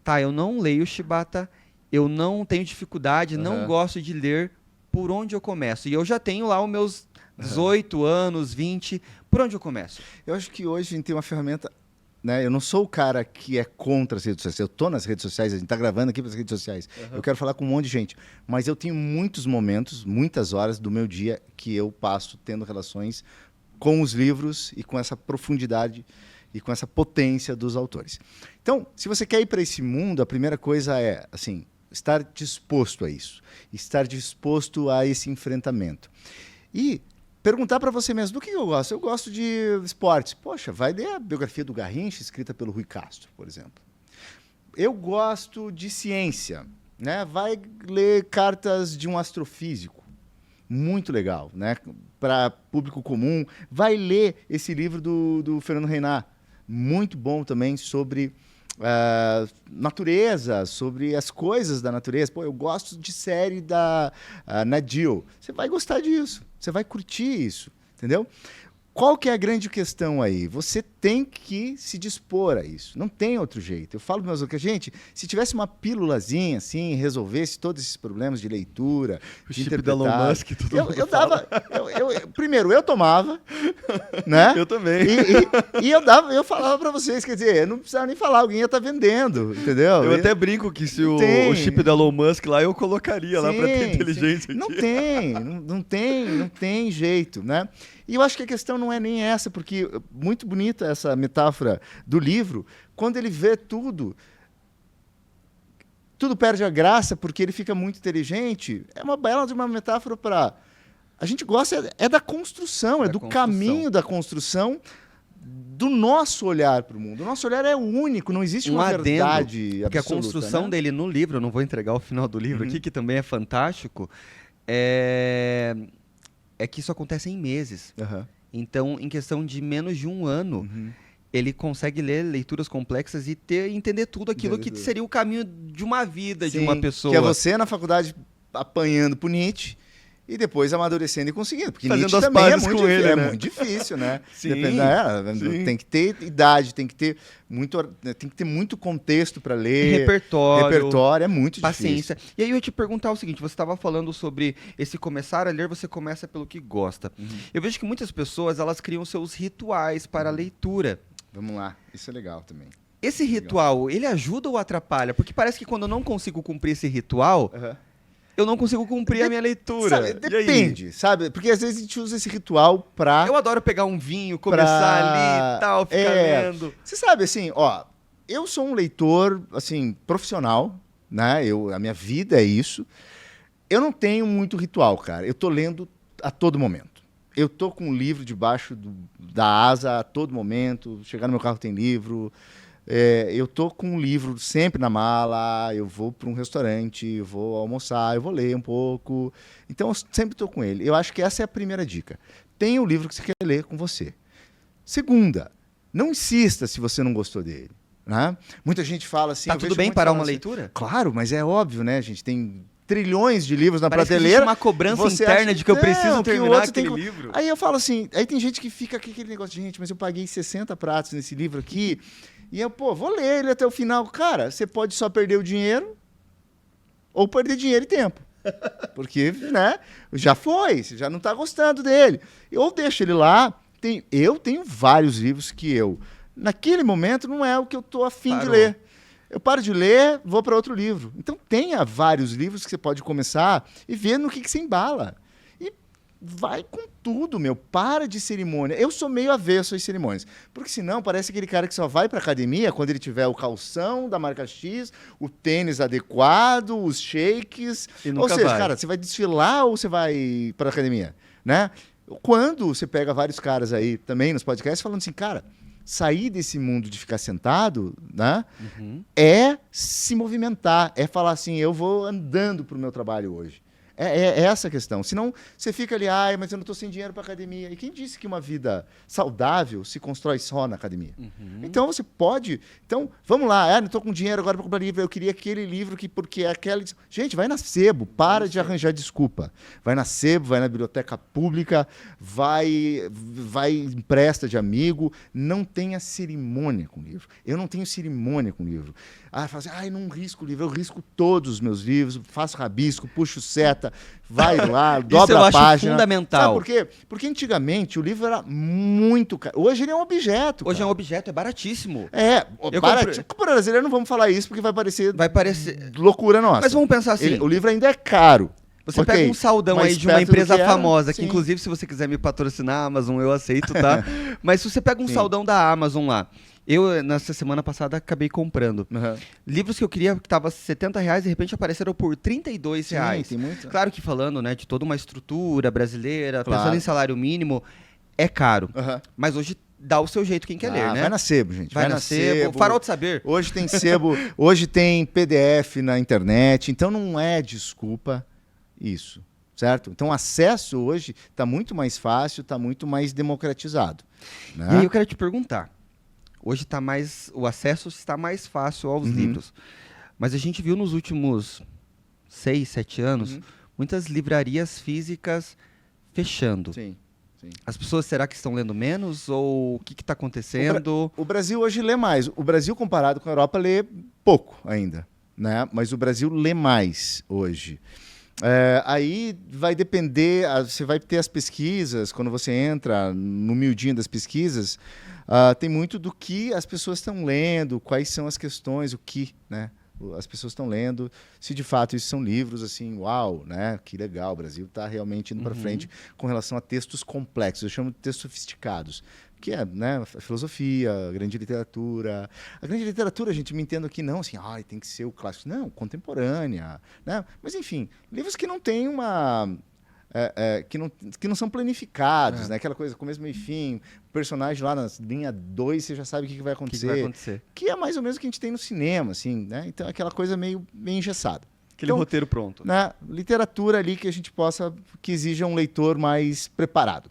Tá, eu não leio Shibata, eu não tenho dificuldade, não gosto de ler. Por onde eu começo? E eu já tenho lá os meus 18 anos, 20. Por onde eu começo? Eu acho que hoje a gente tem uma ferramenta, né? Eu não sou o cara que é contra as redes sociais. Eu tô nas redes sociais, a gente tá gravando aqui para as redes sociais. Eu quero falar com um monte de gente. Mas eu tenho muitos momentos, muitas horas do meu dia que eu passo tendo relações com os livros e com essa profundidade e com essa potência dos autores. Então, se você quer ir para esse mundo, a primeira coisa é, assim, estar disposto a isso. Estar disposto a esse enfrentamento. E perguntar para você mesmo, do que eu gosto? Eu gosto de esportes. Poxa, vai ler a biografia do Garrincha, escrita pelo Rui Castro, por exemplo. Eu gosto de ciência, né? Vai ler cartas de um astrofísico. Muito legal, né? Para público comum. Vai ler esse livro do Fernando Reinart. Muito bom também sobre natureza, sobre as coisas da natureza. Pô, eu gosto de série da Nat Geo. Você vai gostar disso. Você vai curtir isso, entendeu? Qual que é a grande questão aí? Você tem que se dispor a isso. Não tem outro jeito. Eu falo para meus alunos, gente, se tivesse uma pílulazinha assim, resolvesse todos esses problemas de leitura, O de chip da Elon interpretar, Musk, todo mundo eu fala. dava, primeiro eu tomava, né? Eu também. E eu falava para vocês, quer dizer, eu não precisava nem falar, alguém ia estar vendendo, entendeu? Eu até brinco que se o chip da Elon Musk lá, eu colocaria lá para ter inteligência. Não tem jeito, né? E eu acho que a questão não é nem essa, porque muito bonita essa metáfora do livro, quando ele vê tudo perde a graça porque ele fica muito inteligente. É uma bela de uma metáfora para... A gente gosta da construção, do caminho da construção do nosso olhar para o mundo. O nosso olhar é único, não existe uma verdade absoluta. Porque a construção dele no livro, eu não vou entregar o final do livro aqui, que também é fantástico, é que isso acontece em meses. Então, em questão de menos de um ano, ele consegue ler leituras complexas e entender tudo aquilo que seria o caminho de uma vida de uma pessoa. Que é você na faculdade apanhando pro Nietzsche e depois amadurecendo e conseguindo. Porque Fazendo Nietzsche as também pazes com ele, né? muito difícil, né? Sim, sim. Tem que ter idade, tem que ter muito contexto para ler. Repertório, é muito paciência. difícil. E aí eu ia te perguntar o seguinte, você estava falando sobre esse começar a ler, você começa pelo que gosta. Eu vejo que muitas pessoas, elas criam seus rituais para a leitura. Vamos lá, isso é legal também. Esse ritual, ele ajuda ou atrapalha? Porque parece que quando eu não consigo cumprir esse ritual, eu não consigo cumprir a minha leitura. Sabe, depende, sabe? Porque às vezes a gente usa esse ritual pra... Eu adoro pegar um vinho, começar ali e tal, ficar lendo. Você sabe, assim, ó, eu sou um leitor, assim, profissional, né? A minha vida é isso. Eu não tenho muito ritual, cara. Eu tô lendo a todo momento. Eu tô com um livro debaixo da asa a todo momento. Chegar no meu carro tem livro... eu tô com um livro sempre na mala, eu vou para um restaurante, eu vou almoçar, eu vou ler um pouco. Então, eu sempre estou com ele. Eu acho que essa é a primeira dica. Tenha o livro que você quer ler com você. Segunda, não insista se você não gostou dele. Né? Muita gente fala assim... Tá tudo bem parar uma leitura? Claro, mas é óbvio, né? A gente tem trilhões de livros na Parece prateleira. Que uma cobrança interna de que eu preciso terminar aquele livro. Aí eu falo assim, aí tem gente que fica com aquele negócio de, gente, mas eu paguei 60 pratos nesse livro aqui... E eu, vou ler ele até o final. Cara, você pode só perder o dinheiro ou perder dinheiro e tempo. Porque, né, já foi, você já não está gostando dele. Ou deixa ele lá. Eu tenho vários livros que naquele momento, não é o que eu estou afim de ler. Eu paro de ler, vou para outro livro. Então, tenha vários livros que você pode começar e ver no que você embala. Vai com tudo, meu. Para de cerimônia. Eu sou meio avesso às cerimônias. Porque senão parece aquele cara que só vai pra academia quando ele tiver o calção da marca X, o tênis adequado, os shakes. Ou seja, cara, você vai desfilar ou você vai pra academia? Né? Quando você pega vários caras aí também nos podcasts falando assim, cara, sair desse mundo de ficar sentado, né? É se movimentar. É falar assim, eu vou andando pro meu trabalho hoje. É essa a questão. Senão você fica ali, mas eu não estou sem dinheiro para academia. E quem disse que uma vida saudável se constrói só na academia? Então você pode. Então, vamos lá, não estou com dinheiro agora para comprar livro. Eu queria aquele livro porque é aquela. Gente, vai na Sebo, para de arranjar desculpa. Vai na Sebo, vai na biblioteca pública, vai empresta de amigo. Não tenha cerimônia com livro. Eu não tenho cerimônia com livro. Fala assim, não risco o livro, eu risco todos os meus livros, faço rabisco, puxo seta, vai lá, dobra a página. Isso eu acho fundamental. Sabe por quê? Porque antigamente o livro era muito caro. Hoje ele é um objeto. Hoje é um objeto, é baratíssimo. Para brasileiro não vamos falar isso porque vai parecer loucura nossa. Mas vamos pensar assim. O livro ainda é caro. Você pega um saldão aí de uma empresa famosa, que inclusive se você quiser me patrocinar, Amazon, eu aceito, tá? Mas se você pega um saldão da Amazon lá, eu, nessa semana passada, acabei comprando. Livros que eu queria, que estavam R$70, de repente apareceram por R$32. Tem muito. Claro que falando, né, de toda uma estrutura brasileira, pensando em salário mínimo, é caro. Mas hoje dá o seu jeito quem quer ler, né? Vai na Sebo, gente. Vai na Sebo. Farol de Saber. Hoje tem Sebo, hoje tem PDF na internet, então não é desculpa isso, certo? Então o acesso hoje está muito mais fácil, está muito mais democratizado. Né? E aí eu quero te perguntar, hoje o acesso está mais fácil aos livros, mas a gente viu nos últimos 6, 7 anos muitas livrarias físicas fechando. Sim. As pessoas, será que estão lendo menos? Ou o que está acontecendo? O Brasil hoje lê mais. O Brasil, comparado com a Europa, lê pouco ainda. Né? Mas o Brasil lê mais hoje. Aí vai depender, você vai ter as pesquisas, quando você entra no miudinho das pesquisas, tem muito do que as pessoas estão lendo, quais são as questões, o que, né? As pessoas estão lendo, se de fato isso são livros, assim, uau, né? Que legal, o Brasil está realmente indo para frente com relação a textos complexos, eu chamo de textos sofisticados, que é, né, a filosofia, a grande literatura. A grande literatura, gente, me entendo aqui não, assim, tem que ser o clássico, não, contemporânea, né? Mas, enfim, livros que não têm uma... que não são planificados, né? Aquela coisa, começo, meio e fim, o personagem lá na linha 2, você já sabe o que vai acontecer. Que é mais ou menos o que a gente tem no cinema, assim, né? Então, aquela coisa meio engessada. Aquele roteiro pronto. Né? Literatura ali que a gente que exija um leitor mais preparado.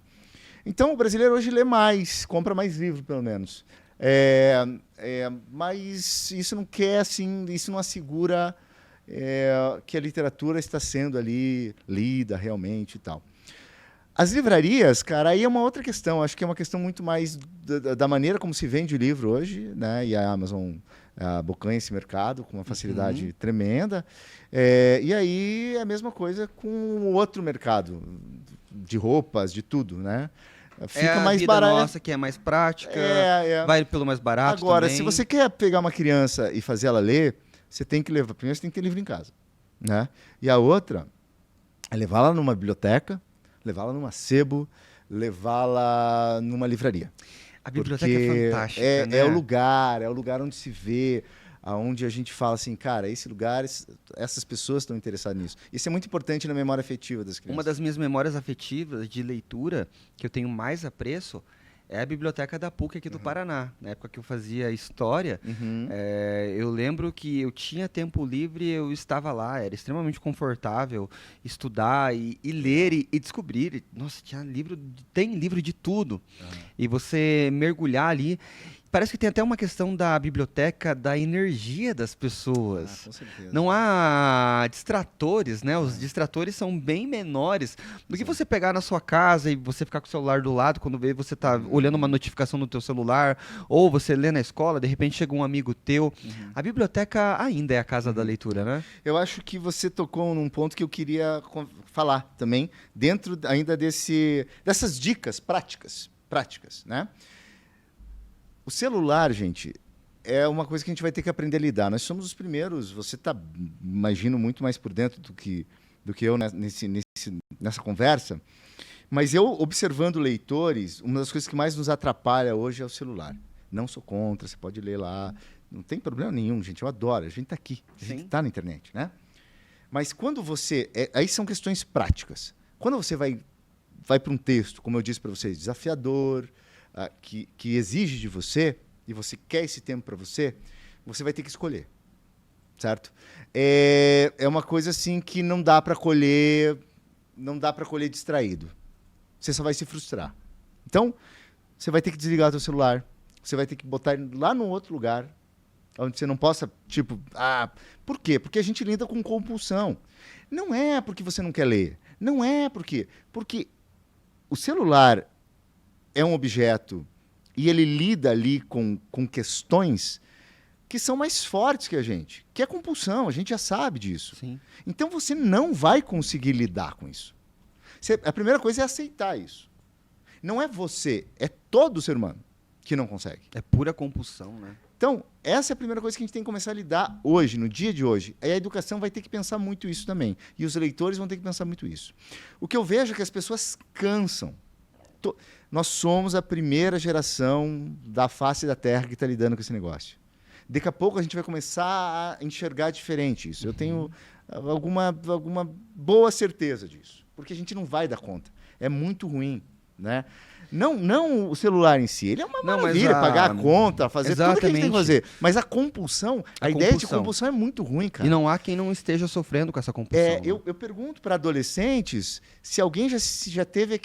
Então, o brasileiro hoje lê mais, compra mais livro, pelo menos. Mas isso não quer, assim, isso não assegura... que a literatura está sendo ali lida realmente e tal. As livrarias, cara, aí é uma outra questão. Acho que é uma questão muito mais da maneira como se vende o livro hoje, né? E a Amazon abocanha esse mercado com uma facilidade tremenda. E aí é a mesma coisa com o outro mercado, de roupas, de tudo, né? Fica a mais vida barato. nossa que é mais prática, vai pelo mais barato Agora, também. se você quer pegar uma criança e fazer ela ler, você tem que levar. Primeiro, você tem que ter livro em casa, né? E a outra é levá-la numa biblioteca, levá-la numa sebo, levá-la numa livraria. A biblioteca Porque é fantástica, né? é o lugar onde se vê, aonde a gente fala assim, cara, esse lugar, essas pessoas estão interessadas nisso. Isso é muito importante na memória afetiva das crianças. Uma das minhas memórias afetivas de leitura, que eu tenho mais apreço, é a biblioteca da PUC aqui do Paraná. Na época que eu fazia história, eu lembro que eu tinha tempo livre, eu estava lá, era extremamente confortável estudar e ler e descobrir. Nossa, tem livro de tudo. E você mergulhar ali. Parece que tem até uma questão da biblioteca, da energia das pessoas. Com certeza. Não há distratores, né? Os distratores são bem menores do que você pegar na sua casa e você ficar com o celular do lado, quando vê você tá olhando uma notificação no teu celular, ou você lê na escola, de repente chega um amigo teu. A biblioteca ainda é a casa da leitura, né? Eu acho que você tocou num ponto que eu queria falar também, dentro ainda dessas dicas práticas, né? O celular, gente, é uma coisa que a gente vai ter que aprender a lidar. Nós somos os primeiros, você está, imagino, muito mais por dentro do que eu nessa conversa, mas eu, observando leitores, uma das coisas que mais nos atrapalha hoje é o celular. Não sou contra, você pode ler lá, não tem problema nenhum, gente, eu adoro, a gente está aqui, a gente está na internet, né? Mas quando você... aí são questões práticas. Quando você vai para um texto, como eu disse para vocês, desafiador, que exige de você, e você quer esse tempo para você vai ter que escolher, certo? É uma coisa assim que não dá para colher distraído. Você só vai se frustrar. Então, você vai ter que desligar o seu celular, você vai ter que botar ele lá num outro lugar, onde você não possa, por quê? Porque a gente lida com compulsão. Não é porque você não quer ler, não é porque o celular é um objeto e ele lida ali com questões que são mais fortes que a gente, que é compulsão, a gente já sabe disso. Sim. Então você não vai conseguir lidar com isso. A primeira coisa é aceitar isso. Não é você, é todo ser humano que não consegue. É pura compulsão, né? Então, essa é a primeira coisa que a gente tem que começar a lidar hoje, no dia de hoje. E a educação vai ter que pensar muito isso também. E os leitores vão ter que pensar muito isso. O que eu vejo é que as pessoas cansam. Nós somos a primeira geração da face da Terra que está lidando com esse negócio. Daqui a pouco a gente vai começar a enxergar diferente isso. Eu tenho alguma boa certeza disso. Porque a gente não vai dar conta. É muito ruim, né? Não o celular em si. Ele é uma maravilha, pagar a conta, fazer tudo que a gente tem que fazer. Mas a compulsão, a ideia de compulsão é muito ruim, cara. E não há quem não esteja sofrendo com essa compulsão. Né? Eu pergunto para adolescentes se alguém já teve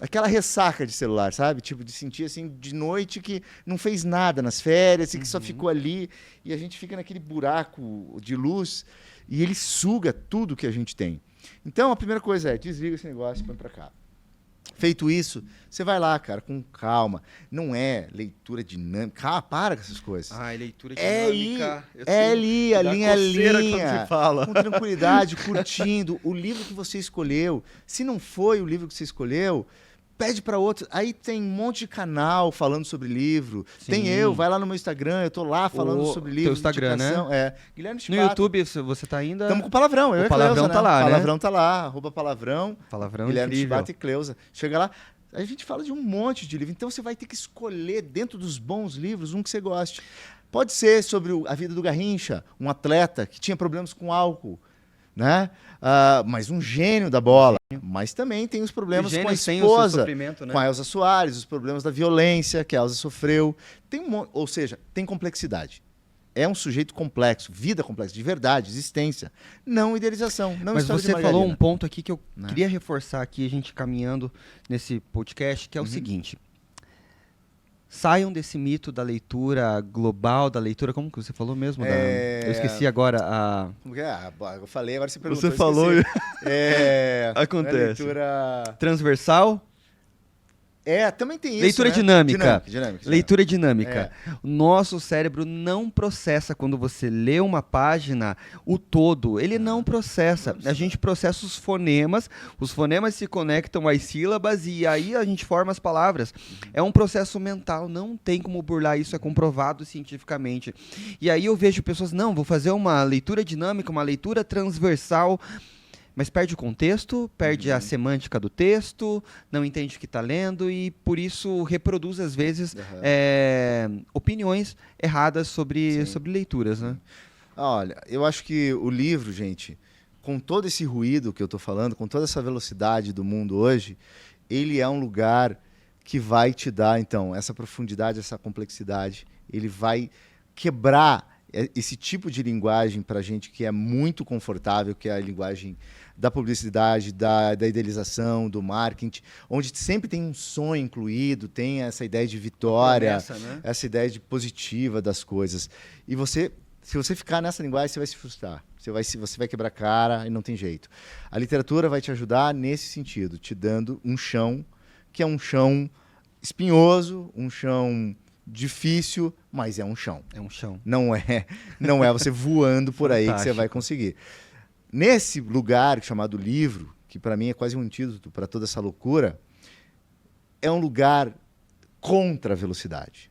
aquela ressaca de celular, sabe? Tipo, de sentir assim, de noite que não fez nada nas férias e que só ficou ali e a gente fica naquele buraco de luz e ele suga tudo que a gente tem. Então, a primeira coisa é, desliga esse negócio e põe pra cá. Feito isso, você vai lá, cara, com calma. Não é leitura dinâmica. Para com essas coisas. Leitura dinâmica. É ali, a linha a linha. Fala. Com tranquilidade, curtindo o livro que você escolheu. Se não foi o livro que você escolheu, pede para outro. Aí tem um monte de canal falando sobre livro. Sim. Tem vai lá no meu Instagram, eu tô lá falando sobre livro. Teu Instagram, né? Guilherme No YouTube você tá ainda... Estamos com o Palavrão. O Palavrão tá lá, né? Palavrão tá lá, @Palavrão. Palavrão Guilherme incrível. Chibata e Cleusa. Chega lá, a gente fala de um monte de livro. Então você vai ter que escolher dentro dos bons livros um que você goste. Pode ser sobre a vida do Garrincha, um atleta que tinha problemas com álcool, né? Mas um gênio da bola. Mas também tem os problemas com a esposa, né? com a Elza Soares, os problemas da violência que a Elza sofreu. Ou seja, tem complexidade. É um sujeito complexo, vida complexa, de verdade, existência. Não idealização, não Mas história de você margarina. falou um ponto aqui que eu queria reforçar aqui, a gente caminhando nesse podcast, que é o seguinte. Saiam desse mito da leitura global, da leitura, como que você falou mesmo? Eu esqueci agora a... Eu falei, agora você perguntou. Você falou... Acontece. Leitura... Transversal? Também tem isso, leitura né? dinâmica. Dinâmica. Leitura dinâmica. O nosso cérebro não processa quando você lê uma página, o todo. Ele não processa. A gente processa os fonemas se conectam às sílabas e aí a gente forma as palavras. É um processo mental, não tem como burlar isso, é comprovado cientificamente. E aí eu vejo pessoas, não, vou fazer uma leitura dinâmica, uma leitura transversal. Mas perde o contexto, perde a semântica do texto, não entende o que está lendo e, por isso, reproduz, às vezes, opiniões erradas sobre leituras, né? Olha, eu acho que o livro, gente, com todo esse ruído que eu estou falando, com toda essa velocidade do mundo hoje, ele é um lugar que vai te dar, então, essa profundidade, essa complexidade. Ele vai quebrar esse tipo de linguagem para a gente que é muito confortável, que é a linguagem da publicidade, da idealização, do marketing, onde sempre tem um sonho incluído, tem essa ideia de vitória, essa ideia de positiva das coisas. E se você ficar nessa linguagem, você vai se frustrar. Você vai quebrar a cara e não tem jeito. A literatura vai te ajudar nesse sentido, te dando um chão, que é um chão espinhoso, um chão difícil, mas é um chão. É um chão. Não é você voando por aí que você vai conseguir. Nesse lugar chamado livro, que para mim é quase um antídoto para toda essa loucura, é um lugar contra a velocidade.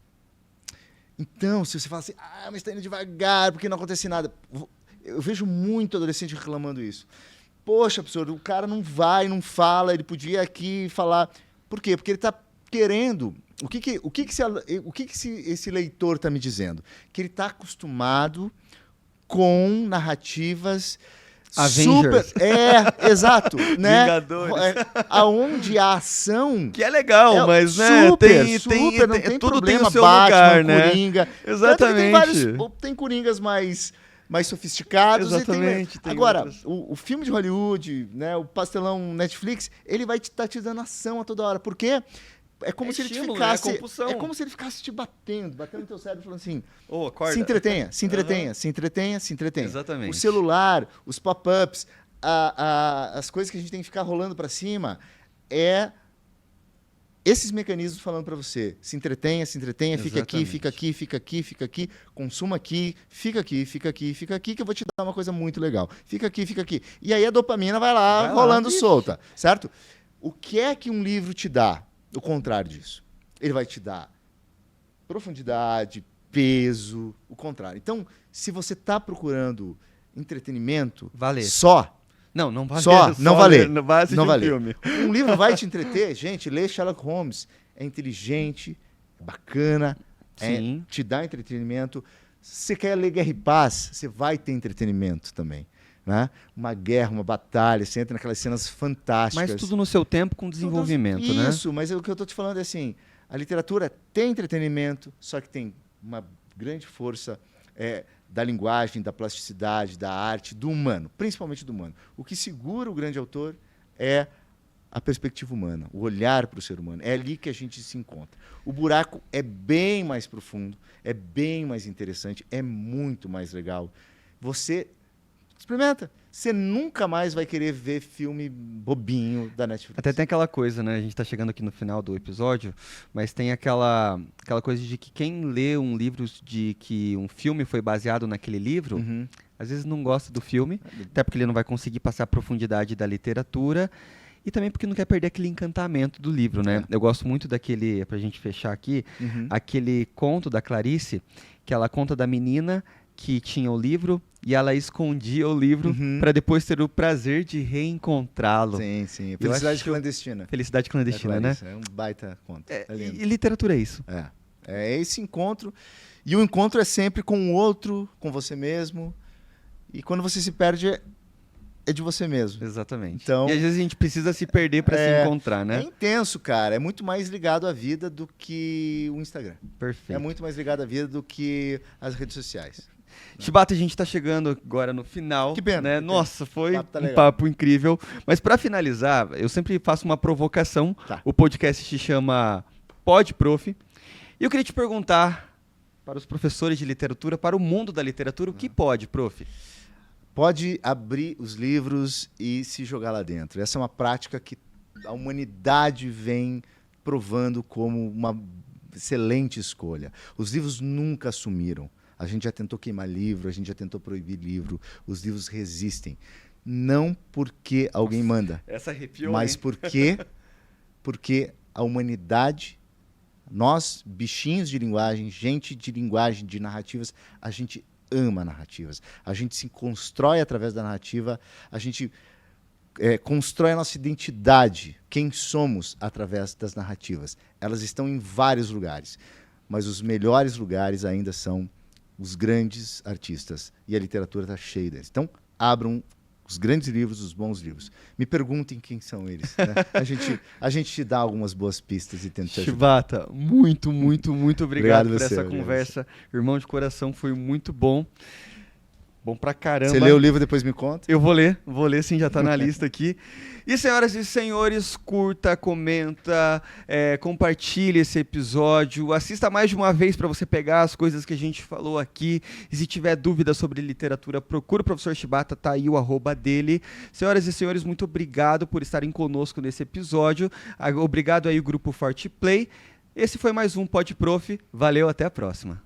Então, se você fala assim, mas está indo devagar, porque não acontece nada. Eu vejo muito adolescente reclamando isso. Poxa, professor, o cara não vai, não fala, ele podia aqui falar. Por quê? Porque ele está querendo... O que esse leitor está me dizendo? Que ele está acostumado com narrativas Avengers. Exato, né? Vingadores. Aonde a ação... Que é legal, mas, né? Não tem tudo problema, tem o seu Batman, lugar, né? Coringa. Exatamente. Tem Coringas mais sofisticados. Exatamente. Agora, o filme de Hollywood, né, o pastelão Netflix, ele vai estar te dando ação a toda hora. Por quê? É como se ele ficasse. É como se ele ficasse te batendo no teu cérebro, falando assim: se entretenha. Exatamente. O celular, os pop-ups, as coisas que a gente tem que ficar rolando para cima, esses mecanismos falando para você: se entretenha, fica aqui, consuma aqui, fica aqui, que eu vou te dar uma coisa muito legal. Fica aqui. E aí a dopamina vai lá rolando solta, certo? O que é que um livro te dá? O contrário disso. Ele vai te dar profundidade, peso, o contrário. Então, se você está procurando entretenimento, só... Não vale. Não vale. Não vale. Filme. Um livro vai te entreter. Gente, lê Sherlock Holmes. É inteligente, bacana, te dá entretenimento. Se você quer ler Guerra e Paz, você vai ter entretenimento também. Né? Uma guerra, uma batalha, você entra naquelas cenas fantásticas. Mas tudo no seu tempo, com desenvolvimento, né? Isso, mas o que eu estou te falando é assim, a literatura tem entretenimento, só que tem uma grande força da linguagem, da plasticidade, da arte, do humano, principalmente do humano. O que segura o grande autor é a perspectiva humana, o olhar para o ser humano. É ali que a gente se encontra. O buraco é bem mais profundo, é bem mais interessante, é muito mais legal. Você... experimenta. Você nunca mais vai querer ver filme bobinho da Netflix. Até tem aquela coisa, né? A gente tá chegando aqui no final do episódio, mas tem aquela coisa de que quem lê um livro de que um filme foi baseado naquele livro, às vezes não gosta do filme, até porque ele não vai conseguir passar a profundidade da literatura e também porque não quer perder aquele encantamento do livro, né? Eu gosto muito daquele, pra gente fechar aqui, aquele conto da Clarice, que ela conta da menina que tinha o livro e ela escondia o livro para depois ter o prazer de reencontrá-lo. Sim. Felicidade clandestina. Felicidade clandestina, né? É um baita conto. E literatura é isso. É esse encontro. E o encontro é sempre com o outro, com você mesmo. E quando você se perde, é de você mesmo. Exatamente. Então, e às vezes a gente precisa se perder para se encontrar, né? É intenso, cara. É muito mais ligado à vida do que o Instagram. Perfeito. É muito mais ligado à vida do que as redes sociais. Chibata, a gente está chegando agora no final. Que pena. Né? Nossa, foi tá um papo incrível. Mas para finalizar, eu sempre faço uma provocação. Tá. O podcast se chama Pod Prof. E eu queria te perguntar, para os professores de literatura, para o mundo da literatura, o que pode, prof? Pode abrir os livros e se jogar lá dentro. Essa é uma prática que a humanidade vem provando como uma excelente escolha. Os livros nunca sumiram. A gente já tentou queimar livro, a gente já tentou proibir livro. Os livros resistem. Não porque alguém manda, Essa arrepiou, mas hein? porque a humanidade, nós, bichinhos de linguagem, gente de linguagem, de narrativas, a gente ama narrativas. A gente se constrói através da narrativa, a gente constrói a nossa identidade, quem somos através das narrativas. Elas estão em vários lugares, mas os melhores lugares ainda são os grandes artistas, e a literatura está cheia deles. Então, abram os grandes livros, os bons livros. Me perguntem quem são eles. Né? A gente te dá algumas boas pistas e tenta te ajudar. Shibata, muito, muito, muito obrigado por Obrigado essa você, conversa. Irmão de coração, foi muito bom. Bom pra caramba. Você lê o livro, depois me conta? Eu vou ler sim, já tá na lista aqui. E senhoras e senhores, curta, comenta, compartilhe esse episódio, assista mais de uma vez para você pegar as coisas que a gente falou aqui. E se tiver dúvida sobre literatura, procura o professor Shibata, tá aí o @ dele. Senhoras e senhores, muito obrigado por estarem conosco nesse episódio. Obrigado aí o Grupo Forte Play. Esse foi mais um Pod Prof. Valeu, até a próxima.